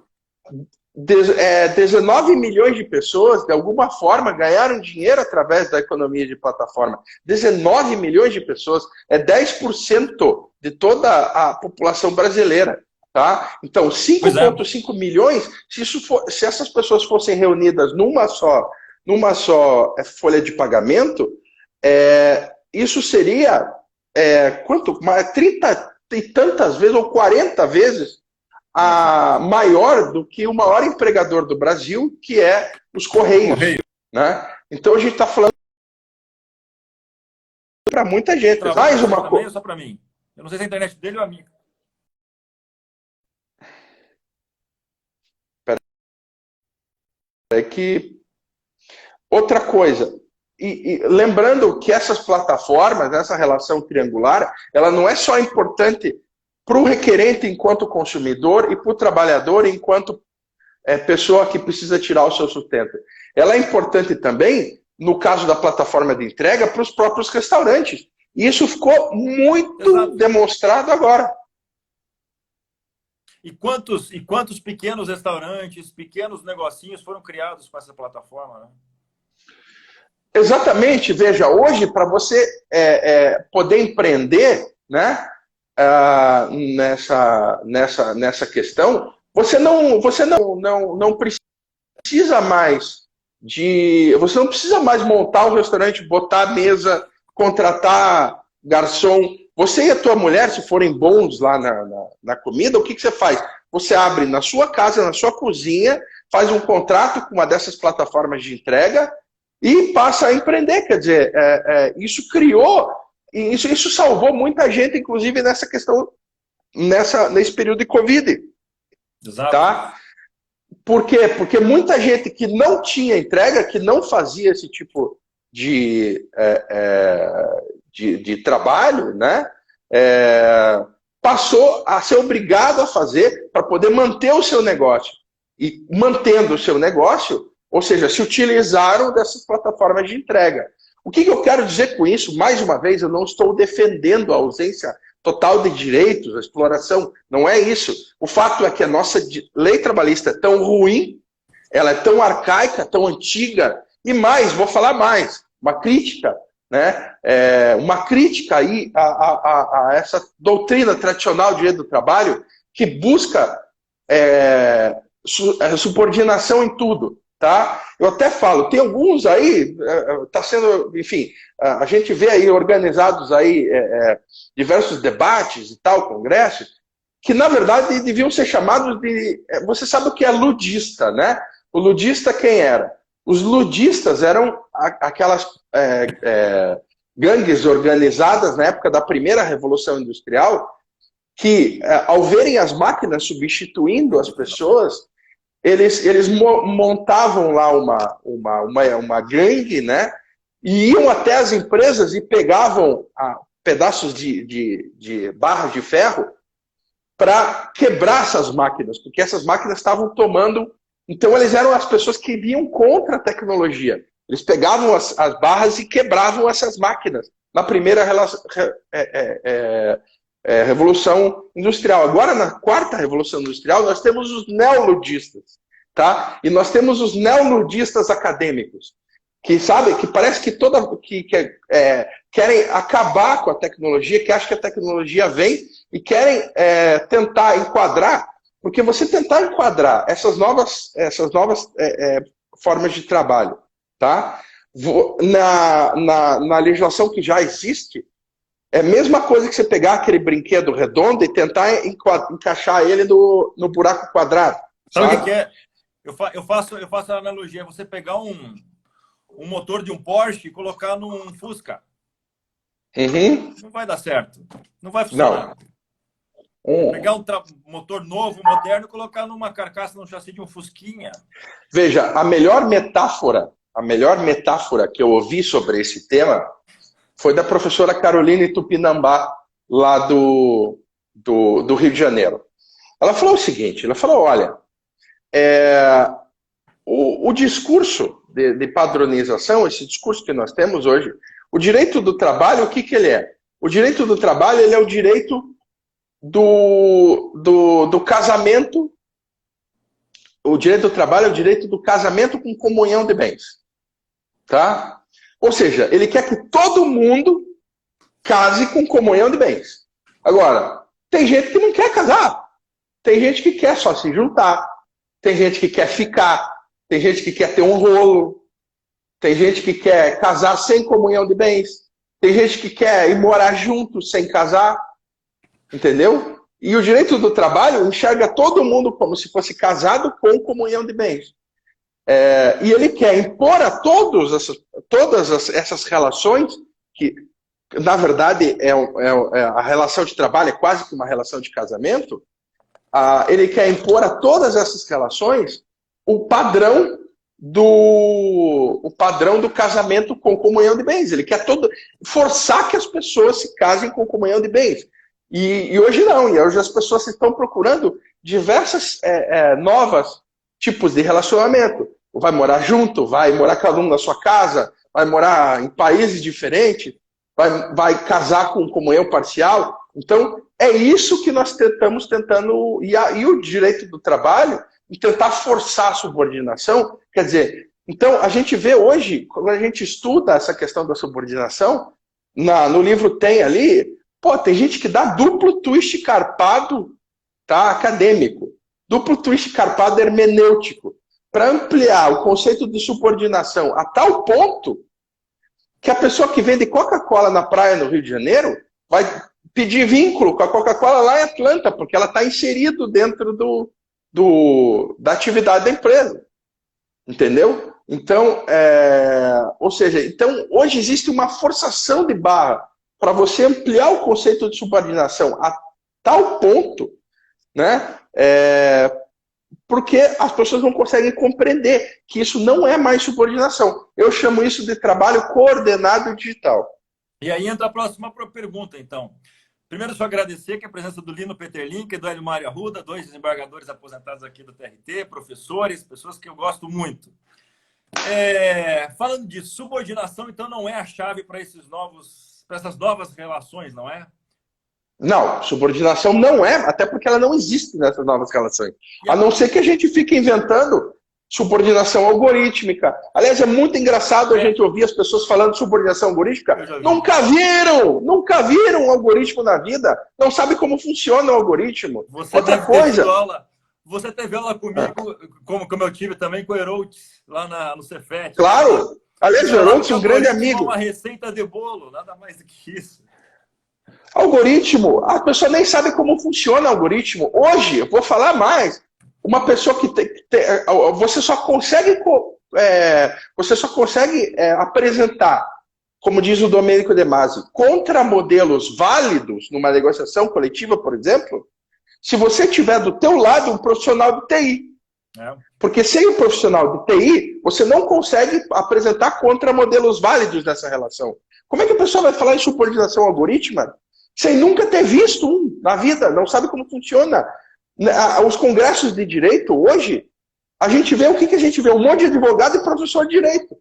19 milhões de pessoas, de alguma forma, ganharam dinheiro através da economia de plataforma. 19 milhões de pessoas, 10% de toda a população brasileira. Tá? Então, 5,5 milhões, se essas pessoas fossem reunidas numa só folha de pagamento, isso seria quanto? 30 e tantas vezes, ou 40 vezes, maior do que o maior empregador do Brasil, que é os Correios. Né? Então, a gente está falando para muita gente. Mais uma coisa. Só para mim. Eu não sei se a internet dele ou a minha. Outra coisa, e lembrando que essas plataformas, essa relação triangular, ela não é só importante para o requerente enquanto consumidor e para o trabalhador enquanto pessoa que precisa tirar o seu sustento. Ela é importante também, no caso da plataforma de entrega, para os próprios restaurantes. E isso ficou muito demonstrado agora. E quantos pequenos restaurantes, pequenos negocinhos foram criados com essa plataforma, né? Exatamente. Veja, hoje, para você poder empreender, né, nessa questão, você não precisa mais você não precisa mais montar um restaurante, botar a mesa, contratar garçom. Você e a tua mulher, se forem bons lá na comida, o que você faz? Você abre na sua casa, na sua cozinha, faz um contrato com uma dessas plataformas de entrega e passa a empreender. Quer dizer, isso criou, isso salvou muita gente, inclusive nessa questão, nesse período de Covid. Exato. Tá? Por quê? Porque muita gente que não tinha entrega, que não fazia esse tipo de trabalho, né? Passou a ser obrigado a fazer para poder manter o seu negócio. e mantendo o seu negócio, ou seja, se utilizaram dessas plataformas de entrega. O que eu quero dizer com isso? Mais uma vez, eu não estou defendendo a ausência total de direitos, a exploração, não é isso. O fato é que a nossa lei trabalhista é tão ruim, ela é tão arcaica, tão antiga, e mais, vou falar mais, uma crítica, né? Uma crítica aí a essa doutrina tradicional de direito do trabalho que busca subordinação em tudo. Tá? Eu até falo, tem alguns aí, está sendo, enfim, a gente vê aí organizados aí diversos debates e tal, congressos, que na verdade deviam ser chamados de, você sabe o que é ludista, né? O ludista quem era? Os ludistas eram aquelas gangues organizadas na época da primeira Revolução Industrial, que ao verem as máquinas substituindo as pessoas, eles montavam lá uma gangue, né? E iam até as empresas e pegavam pedaços de barras de ferro para quebrar essas máquinas, porque essas máquinas estavam tomando... Então eles eram as pessoas que iam contra a tecnologia. Eles pegavam as barras e quebravam essas máquinas na primeira Revolução Industrial. Agora, na quarta Revolução Industrial, nós temos os neoludistas, tá? E nós temos os neoludistas acadêmicos, que sabe, que parece que querem acabar com a tecnologia, que acham que a tecnologia vem e querem tentar enquadrar, porque você tentar enquadrar essas novas formas de trabalho, tá? Na legislação que já existe, é a mesma coisa que você pegar aquele brinquedo redondo e tentar encaixar ele no buraco quadrado. Sabe o que é? Eu faço a analogia, você pegar um motor de um Porsche e colocar num Fusca. Uhum. Não vai dar certo. Não vai funcionar. Pegar um motor novo, moderno, e colocar numa carcaça, num chassi de um Fusquinha. Veja, a melhor metáfora que eu ouvi sobre esse tema foi da professora Caroline Tupinambá, lá do Rio de Janeiro. Ela falou o seguinte, ela falou, olha, o discurso de padronização, esse discurso que nós temos hoje, o direito do trabalho, o que ele é? O direito do trabalho, ele é o direito do casamento. O direito do trabalho é o direito do casamento com comunhão de bens. Tá? Ou seja, ele quer que todo mundo case com comunhão de bens. Agora, tem gente que não quer casar. Tem gente que quer só se juntar. Tem gente que quer ficar. Tem gente que quer ter um rolo. Tem gente que quer casar sem comunhão de bens. Tem gente que quer ir morar junto sem casar. Entendeu? E o direito do trabalho enxerga todo mundo como se fosse casado com comunhão de bens. E ele quer impor a todas essas relações, que na verdade a relação de trabalho é quase que uma relação de casamento, ele quer impor a todas essas relações o padrão do casamento com comunhão de bens. Ele quer forçar que as pessoas se casem com comunhão de bens. E hoje não, e hoje as pessoas estão procurando diversas novas tipos de relacionamento. Vai morar junto, vai morar cada um na sua casa, vai morar em países diferentes, vai casar com comunhão parcial. Então, é isso que nós estamos tentando, e o direito do trabalho, e tentar forçar a subordinação. Quer dizer, então a gente vê hoje, quando a gente estuda essa questão da subordinação, no livro tem ali, tem gente que dá duplo twist carpado, tá, acadêmico, duplo twist carpado hermenêutico, para ampliar o conceito de subordinação a tal ponto que a pessoa que vende Coca-Cola na praia no Rio de Janeiro vai pedir vínculo com a Coca-Cola lá em Atlanta, porque ela está inserido dentro da atividade da empresa. Entendeu? Então, ou seja, então, hoje existe uma forçação de barra para você ampliar o conceito de subordinação a tal ponto, né? Porque as pessoas não conseguem compreender que isso não é mais subordinação. Eu chamo isso de trabalho coordenado digital. E aí entra a próxima pergunta, então. Primeiro, só agradecer que a presença do Lino Peterlink e do Hélio Mário Arruda, dois desembargadores aposentados aqui do TRT, professores, pessoas que eu gosto muito. Falando de subordinação, então não é a chave para essas novas relações, não é? Não, subordinação não é, até porque ela não existe nessas novas relações. A não ser que a gente fique inventando subordinação algorítmica. Aliás, é muito engraçado a gente ouvir as pessoas falando de subordinação algorítmica. Nunca viram um algoritmo na vida. Não sabe como funciona o algoritmo. Outra coisa. Você teve aula comigo, como eu tive também com o Herodes, lá no Cefet. Claro. Aliás, o Herodes é um grande amigo. Uma receita de bolo, nada mais do que isso. Algoritmo, a pessoa nem sabe como funciona o algoritmo. Hoje, eu vou falar mais. Uma pessoa que você só consegue apresentar, como diz o Domênico De Masi, contramodelos válidos numa negociação coletiva, por exemplo, se você tiver do teu lado um profissional de TI. Porque sem o profissional de TI, você não consegue apresentar contramodelos válidos nessa relação. Como é que a pessoa vai falar em subordinação algorítmica sem nunca ter visto um na vida? Não sabe como funciona. Os congressos de direito hoje, a gente vê o que a gente vê? Um monte de advogado e professor de direito.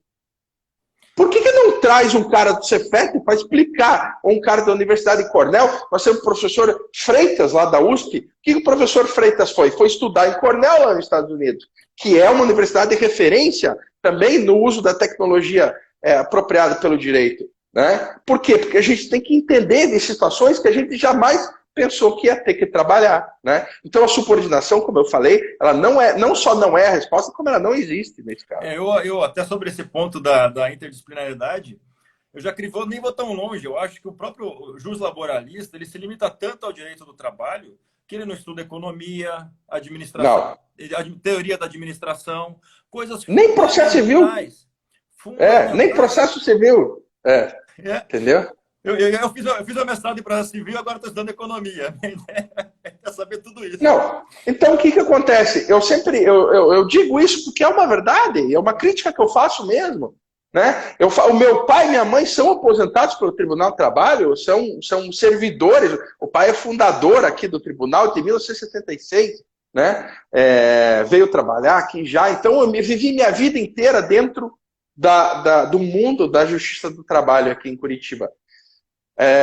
Por que não traz um cara do Cefet para explicar, ou um cara da Universidade de Cornell? Nós temos o professor Freitas, lá da USP. O que o professor Freitas foi? Foi estudar em Cornell, lá nos Estados Unidos, que é uma universidade de referência também no uso da tecnologia apropriada pelo direito. Né? Por quê? Porque a gente tem que entender de situações que a gente jamais pensou que ia ter que trabalhar. Né? Então a subordinação, como eu falei, ela não só não é a resposta, como ela não existe nesse caso. Eu até sobre esse ponto da interdisciplinaridade, eu já nem vou tão longe. Eu acho que o próprio jus laboralista ele se limita tanto ao direito do trabalho que ele não estuda economia, administração, teoria da administração, coisas nem processo civil. Nem processo civil. Entendeu? Eu fiz o mestrado em processo civil, agora estou estudando economia. É saber tudo isso. Não. Então, o que acontece? Eu digo isso porque é uma verdade, é uma crítica que eu faço mesmo. Né? O meu pai e minha mãe são aposentados pelo Tribunal do Trabalho, são servidores. O pai é fundador aqui do Tribunal de 1976. Né? Veio trabalhar aqui já. Então, eu vivi minha vida inteira dentro do mundo da justiça do trabalho aqui em Curitiba.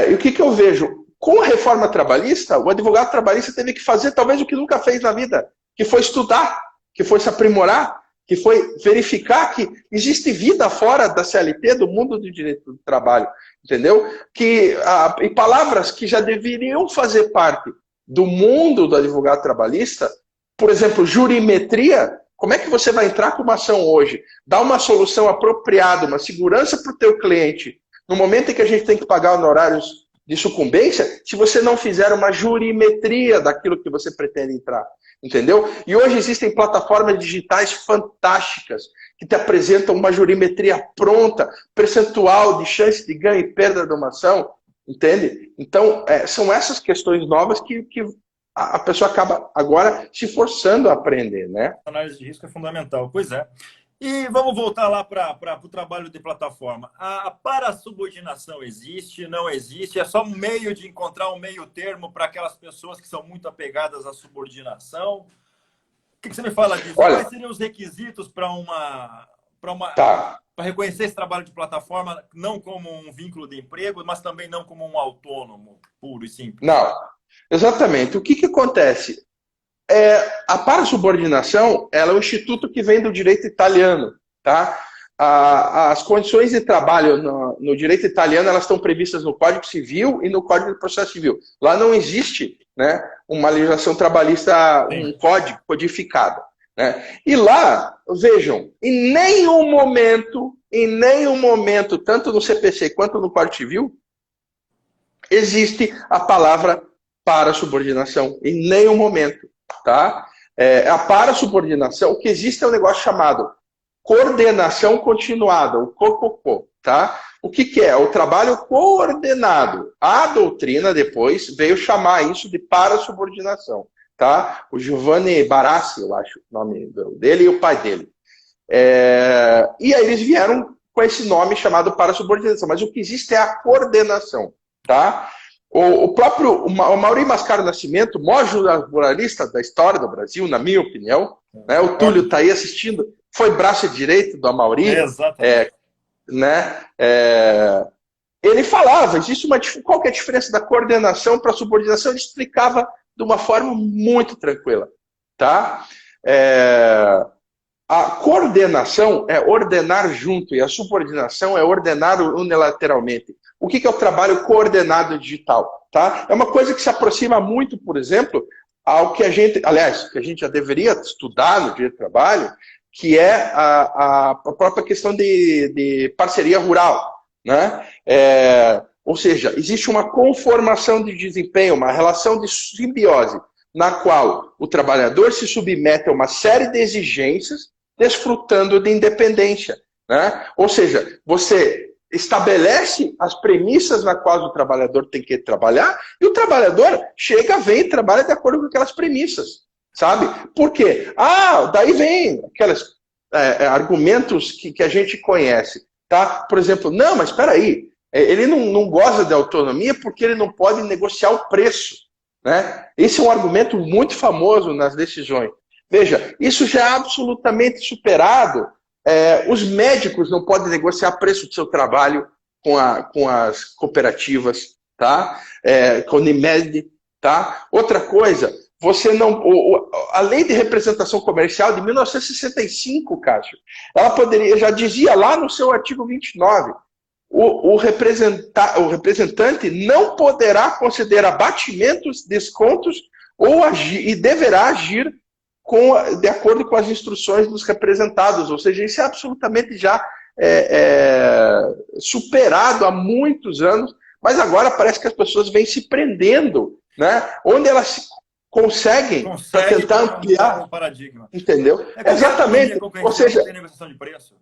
E o que eu vejo? Com a reforma trabalhista, o advogado trabalhista teve que fazer talvez o que nunca fez na vida, que foi estudar, que foi se aprimorar, que foi verificar que existe vida fora da CLT, do mundo do direito do trabalho, entendeu? E palavras que já deveriam fazer parte do mundo do advogado trabalhista, por exemplo, jurimetria. Como é que você vai entrar com uma ação hoje? Dar uma solução apropriada, uma segurança para o teu cliente, no momento em que a gente tem que pagar honorários de sucumbência, se você não fizer uma jurimetria daquilo que você pretende entrar. Entendeu? E hoje existem plataformas digitais fantásticas que te apresentam uma jurimetria pronta, percentual de chance de ganho e perda de uma ação. Entende? Então, são essas questões novas que a pessoa acaba agora se forçando a aprender, né? A análise de risco é fundamental, pois é. E vamos voltar lá para o trabalho de plataforma. A parasubordinação existe, não existe? É só um meio de encontrar um meio termo para aquelas pessoas que são muito apegadas à subordinação? O que você me fala disso? Olha, quais seriam os requisitos para reconhecer esse trabalho de plataforma não como um vínculo de emprego, mas também não como um autônomo puro e simples? Não, exatamente. O que acontece? A parasubordinação, ela é um instituto que vem do direito italiano, tá? As condições de trabalho no direito italiano, elas estão previstas no Código Civil e no Código de Processo Civil. Lá não existe, né, uma legislação trabalhista, um código codificado, né? E lá, vejam, em nenhum momento, tanto no CPC quanto no Código Civil, existe a palavra parasubordinação, em nenhum momento. Tá? A parasubordinação, o que existe é um negócio chamado coordenação continuada, o COCOCO. Tá? O que é? O trabalho coordenado. A doutrina depois veio chamar isso de parasubordinação. Tá? O Giovanni Barassi, eu acho o nome dele, e o pai dele. E aí eles vieram com esse nome chamado parasubordinação, mas o que existe é a coordenação. Tá? O próprio o Maurício Mascaro Nascimento, o maior jornalista da história do Brasil, na minha opinião, né? O Túlio está aí assistindo, foi braço direito do Amaury, né? Ele falava, existe qual que é a diferença da coordenação para a subordinação? Ele explicava de uma forma muito tranquila, tá? A coordenação é ordenar junto e a subordinação é ordenar unilateralmente. O que é o trabalho coordenado digital? Tá? É uma coisa que se aproxima muito, por exemplo, ao que a gente, aliás, que a gente já deveria estudar no dia de trabalho, que é a própria questão de parceria rural. Né? Ou seja, existe uma conformação de desempenho, uma relação de simbiose, na qual o trabalhador se submete a uma série de exigências, desfrutando de independência. Né? Ou seja, você estabelece as premissas na quais o trabalhador tem que trabalhar e o trabalhador chega, vem e trabalha de acordo com aquelas premissas. Sabe? Por quê? Daí vem aqueles argumentos que a gente conhece. Tá? Por exemplo, não, mas espera aí, ele não goza de autonomia porque ele não pode negociar o preço. Né? Esse é um argumento muito famoso nas decisões. Veja, isso já é absolutamente superado. Os médicos não podem negociar preço do seu trabalho com as cooperativas, tá? Com a Unimed. Tá? Outra coisa, você não. A lei de representação comercial de 1965, Cássio, ela poderia, já dizia lá no seu artigo 29, o representante não poderá conceder abatimentos, descontos ou agir, e deverá agir de acordo com as instruções dos representados. Ou seja, isso é absolutamente já superado há muitos anos, mas agora parece que as pessoas vêm se prendendo, né? Onde elas conseguem para tentar ampliar o paradigma. Entendeu? Exatamente. Ou seja,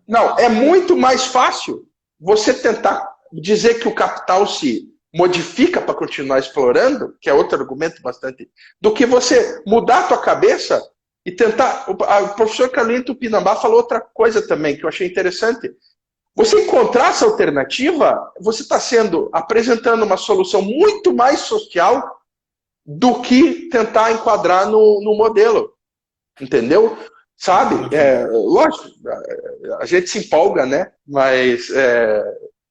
não, é muito mais fácil você tentar dizer que o capital se modifica para continuar explorando, que é outro argumento bastante, do que você mudar a tua cabeça e tentar. O professor Carlinhos Tupinambá falou outra coisa também, que eu achei interessante. Você encontrar essa alternativa, você está apresentando uma solução muito mais social do que tentar enquadrar no modelo. Entendeu? Sabe? Lógico, a gente se empolga, né? Mas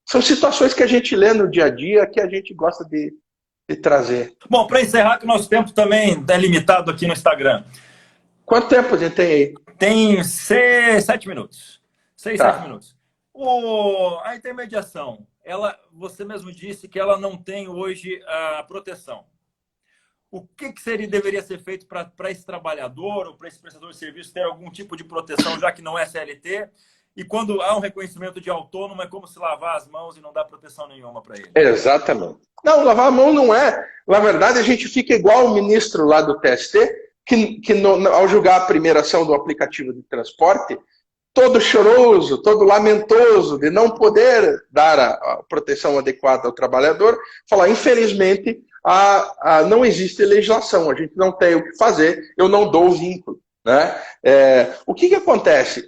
são situações que a gente lê no dia a dia que a gente gosta de trazer. Bom, para encerrar, que o nosso tempo também é limitado aqui no Instagram. Quanto tempo a gente tem aí? Tem 7 minutos. 7 minutos. A intermediação, você mesmo disse que ela não tem hoje a proteção. O que deveria ser feito para esse trabalhador ou para esse prestador de serviço ter algum tipo de proteção, já que não é CLT? E quando há um reconhecimento de autônomo, é como se lavar as mãos e não dar proteção nenhuma para ele. Exatamente. Não, lavar a mão não é. Na verdade, a gente fica igual o ministro lá do TST, que ao julgar a primeira ação do aplicativo de transporte, todo choroso, todo lamentoso de não poder dar a proteção adequada ao trabalhador, falar, infelizmente, não existe legislação, a gente não tem o que fazer, eu não dou o vínculo. Né? O que acontece?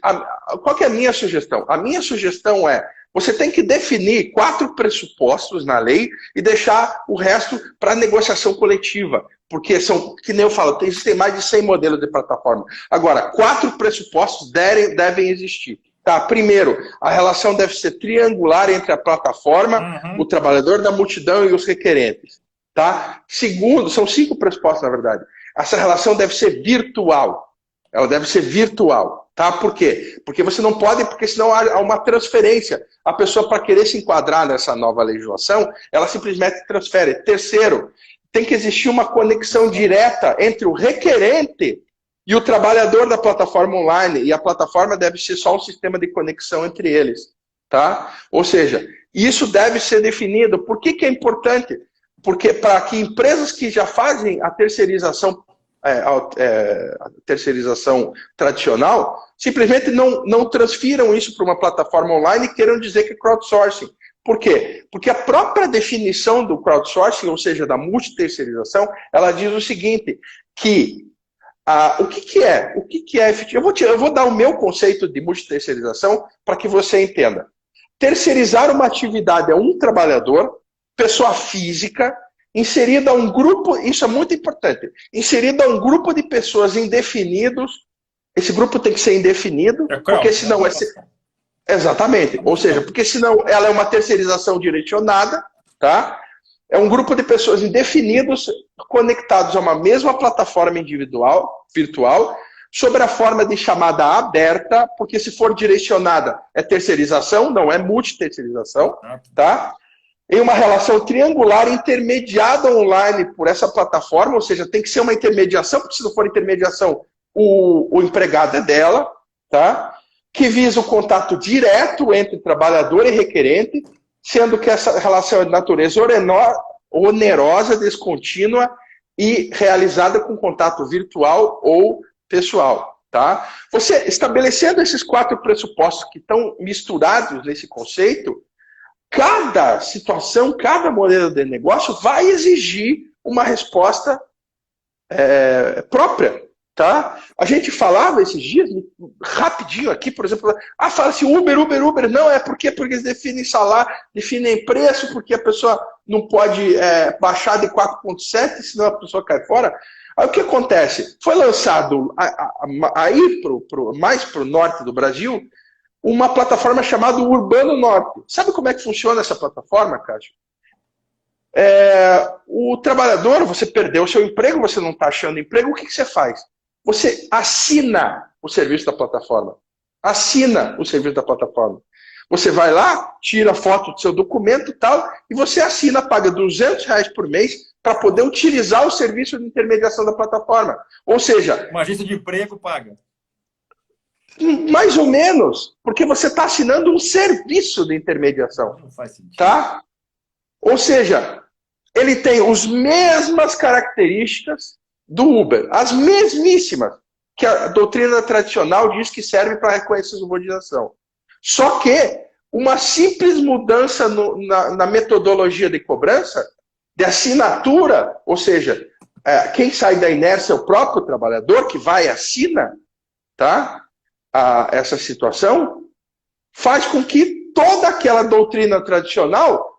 Qual que é a minha sugestão? A minha sugestão é, você tem que definir 4 pressupostos na lei e deixar o resto para negociação coletiva. Porque são, que nem eu falo, existem mais de 100 modelos de plataforma. Agora, 4 pressupostos devem existir. Tá? Primeiro, a relação deve ser triangular entre a plataforma, o trabalhador da multidão e os requerentes. Tá? Segundo, são 5 pressupostos, na verdade. Essa relação deve ser virtual. Ela deve ser virtual. Tá? Por quê? Porque você não pode, porque senão há uma transferência. A pessoa, para querer se enquadrar nessa nova legislação, ela simplesmente transfere. Terceiro, tem que existir uma conexão direta entre o requerente e o trabalhador da plataforma online. E a plataforma deve ser só um sistema de conexão entre eles. Tá? Ou seja, isso deve ser definido. Por que é importante? Porque para que empresas que já fazem a terceirização tradicional, simplesmente não transfiram isso para uma plataforma online e queiram dizer que é crowdsourcing. Por quê? Porque a própria definição do crowdsourcing, ou seja, da multiterceirização, ela diz o seguinte, que o que é efetivo? Eu vou dar o meu conceito de multiterceirização para que você entenda. Terceirizar uma atividade a um trabalhador, pessoa física, inserida a um grupo, isso é muito importante, inserida a um grupo de pessoas indefinidos, esse grupo tem que ser indefinido, porque senão é... Exatamente, ou seja, porque senão ela é uma terceirização direcionada, tá? É um grupo de pessoas indefinidos conectados a uma mesma plataforma individual, virtual, sobre a forma de chamada aberta, porque se for direcionada é terceirização, não é multiterceirização, tá? Em uma relação triangular intermediada online por essa plataforma, ou seja, tem que ser uma intermediação, porque se não for intermediação, o empregado é dela, tá? Que visa o contato direto entre trabalhador e requerente, sendo que essa relação é de natureza onerosa, descontínua e realizada com contato virtual ou pessoal. Tá? Você, estabelecendo esses 4 pressupostos que estão misturados nesse conceito, cada situação, cada modelo de negócio vai exigir uma resposta própria. Tá? A gente falava esses dias, rapidinho aqui, por exemplo, fala-se Uber, não, porque eles definem salário, definem preço, porque a pessoa não pode baixar de 4,7, senão a pessoa cai fora. Aí o que acontece? Foi lançado aí mais para o norte do Brasil, uma plataforma chamada Urbano Norte. Sabe como é que funciona essa plataforma, Cássio? O trabalhador, você perdeu o seu emprego, você não está achando emprego, o que você faz? Você assina o serviço da plataforma. Assina o serviço da plataforma. Você vai lá, tira foto do seu documento e tal, e você assina, paga R$200 por mês para poder utilizar o serviço de intermediação da plataforma. Ou seja... Uma agência de emprego paga. Mais ou menos, porque você está assinando um serviço de intermediação. Não faz sentido. Tá? Ou seja, ele tem as mesmas características do Uber, as mesmíssimas, que a doutrina tradicional diz que serve para reconhecer subordinação. Só que uma simples mudança na metodologia de cobrança, de assinatura, ou seja, quem sai da inércia é o próprio trabalhador, que vai e assina, tá? Essa situação, faz com que toda aquela doutrina tradicional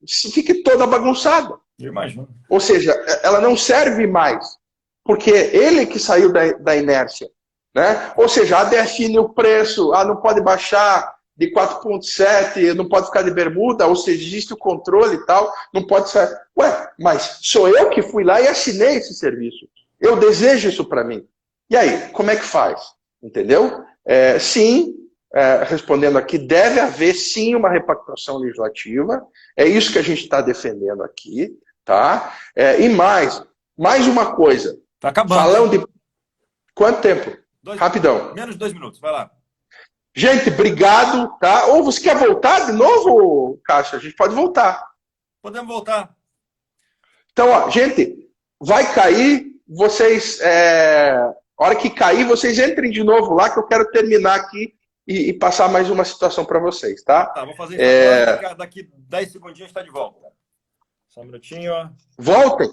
fique toda bagunçada. Eu imagino. Ou seja, ela não serve mais, porque ele que saiu da inércia. Né? Ou seja, define o preço, não pode baixar de 4,7, não pode ficar de bermuda, ou seja, existe o controle e tal, não pode sair. Ué, mas sou eu que fui lá e assinei esse serviço. Eu desejo isso para mim. E aí, como é que faz? Entendeu? Sim, respondendo aqui, deve haver sim uma repactuação legislativa, é isso que a gente está defendendo aqui, tá? E mais uma coisa. Tá acabando. Falando de... Quanto tempo? Rapidão. Menos de 2 minutos, vai lá. Gente, obrigado, tá? Ou você quer voltar de novo, Cássio? A gente pode voltar. Podemos voltar. Então, ó, gente, vai cair, vocês... A hora que cair, vocês entrem de novo lá, que eu quero terminar aqui e passar mais uma situação para vocês, tá? Tá, vou fazer isso agora, daqui 10 segundinhos a gente está de volta. Só um minutinho, ó. Voltem.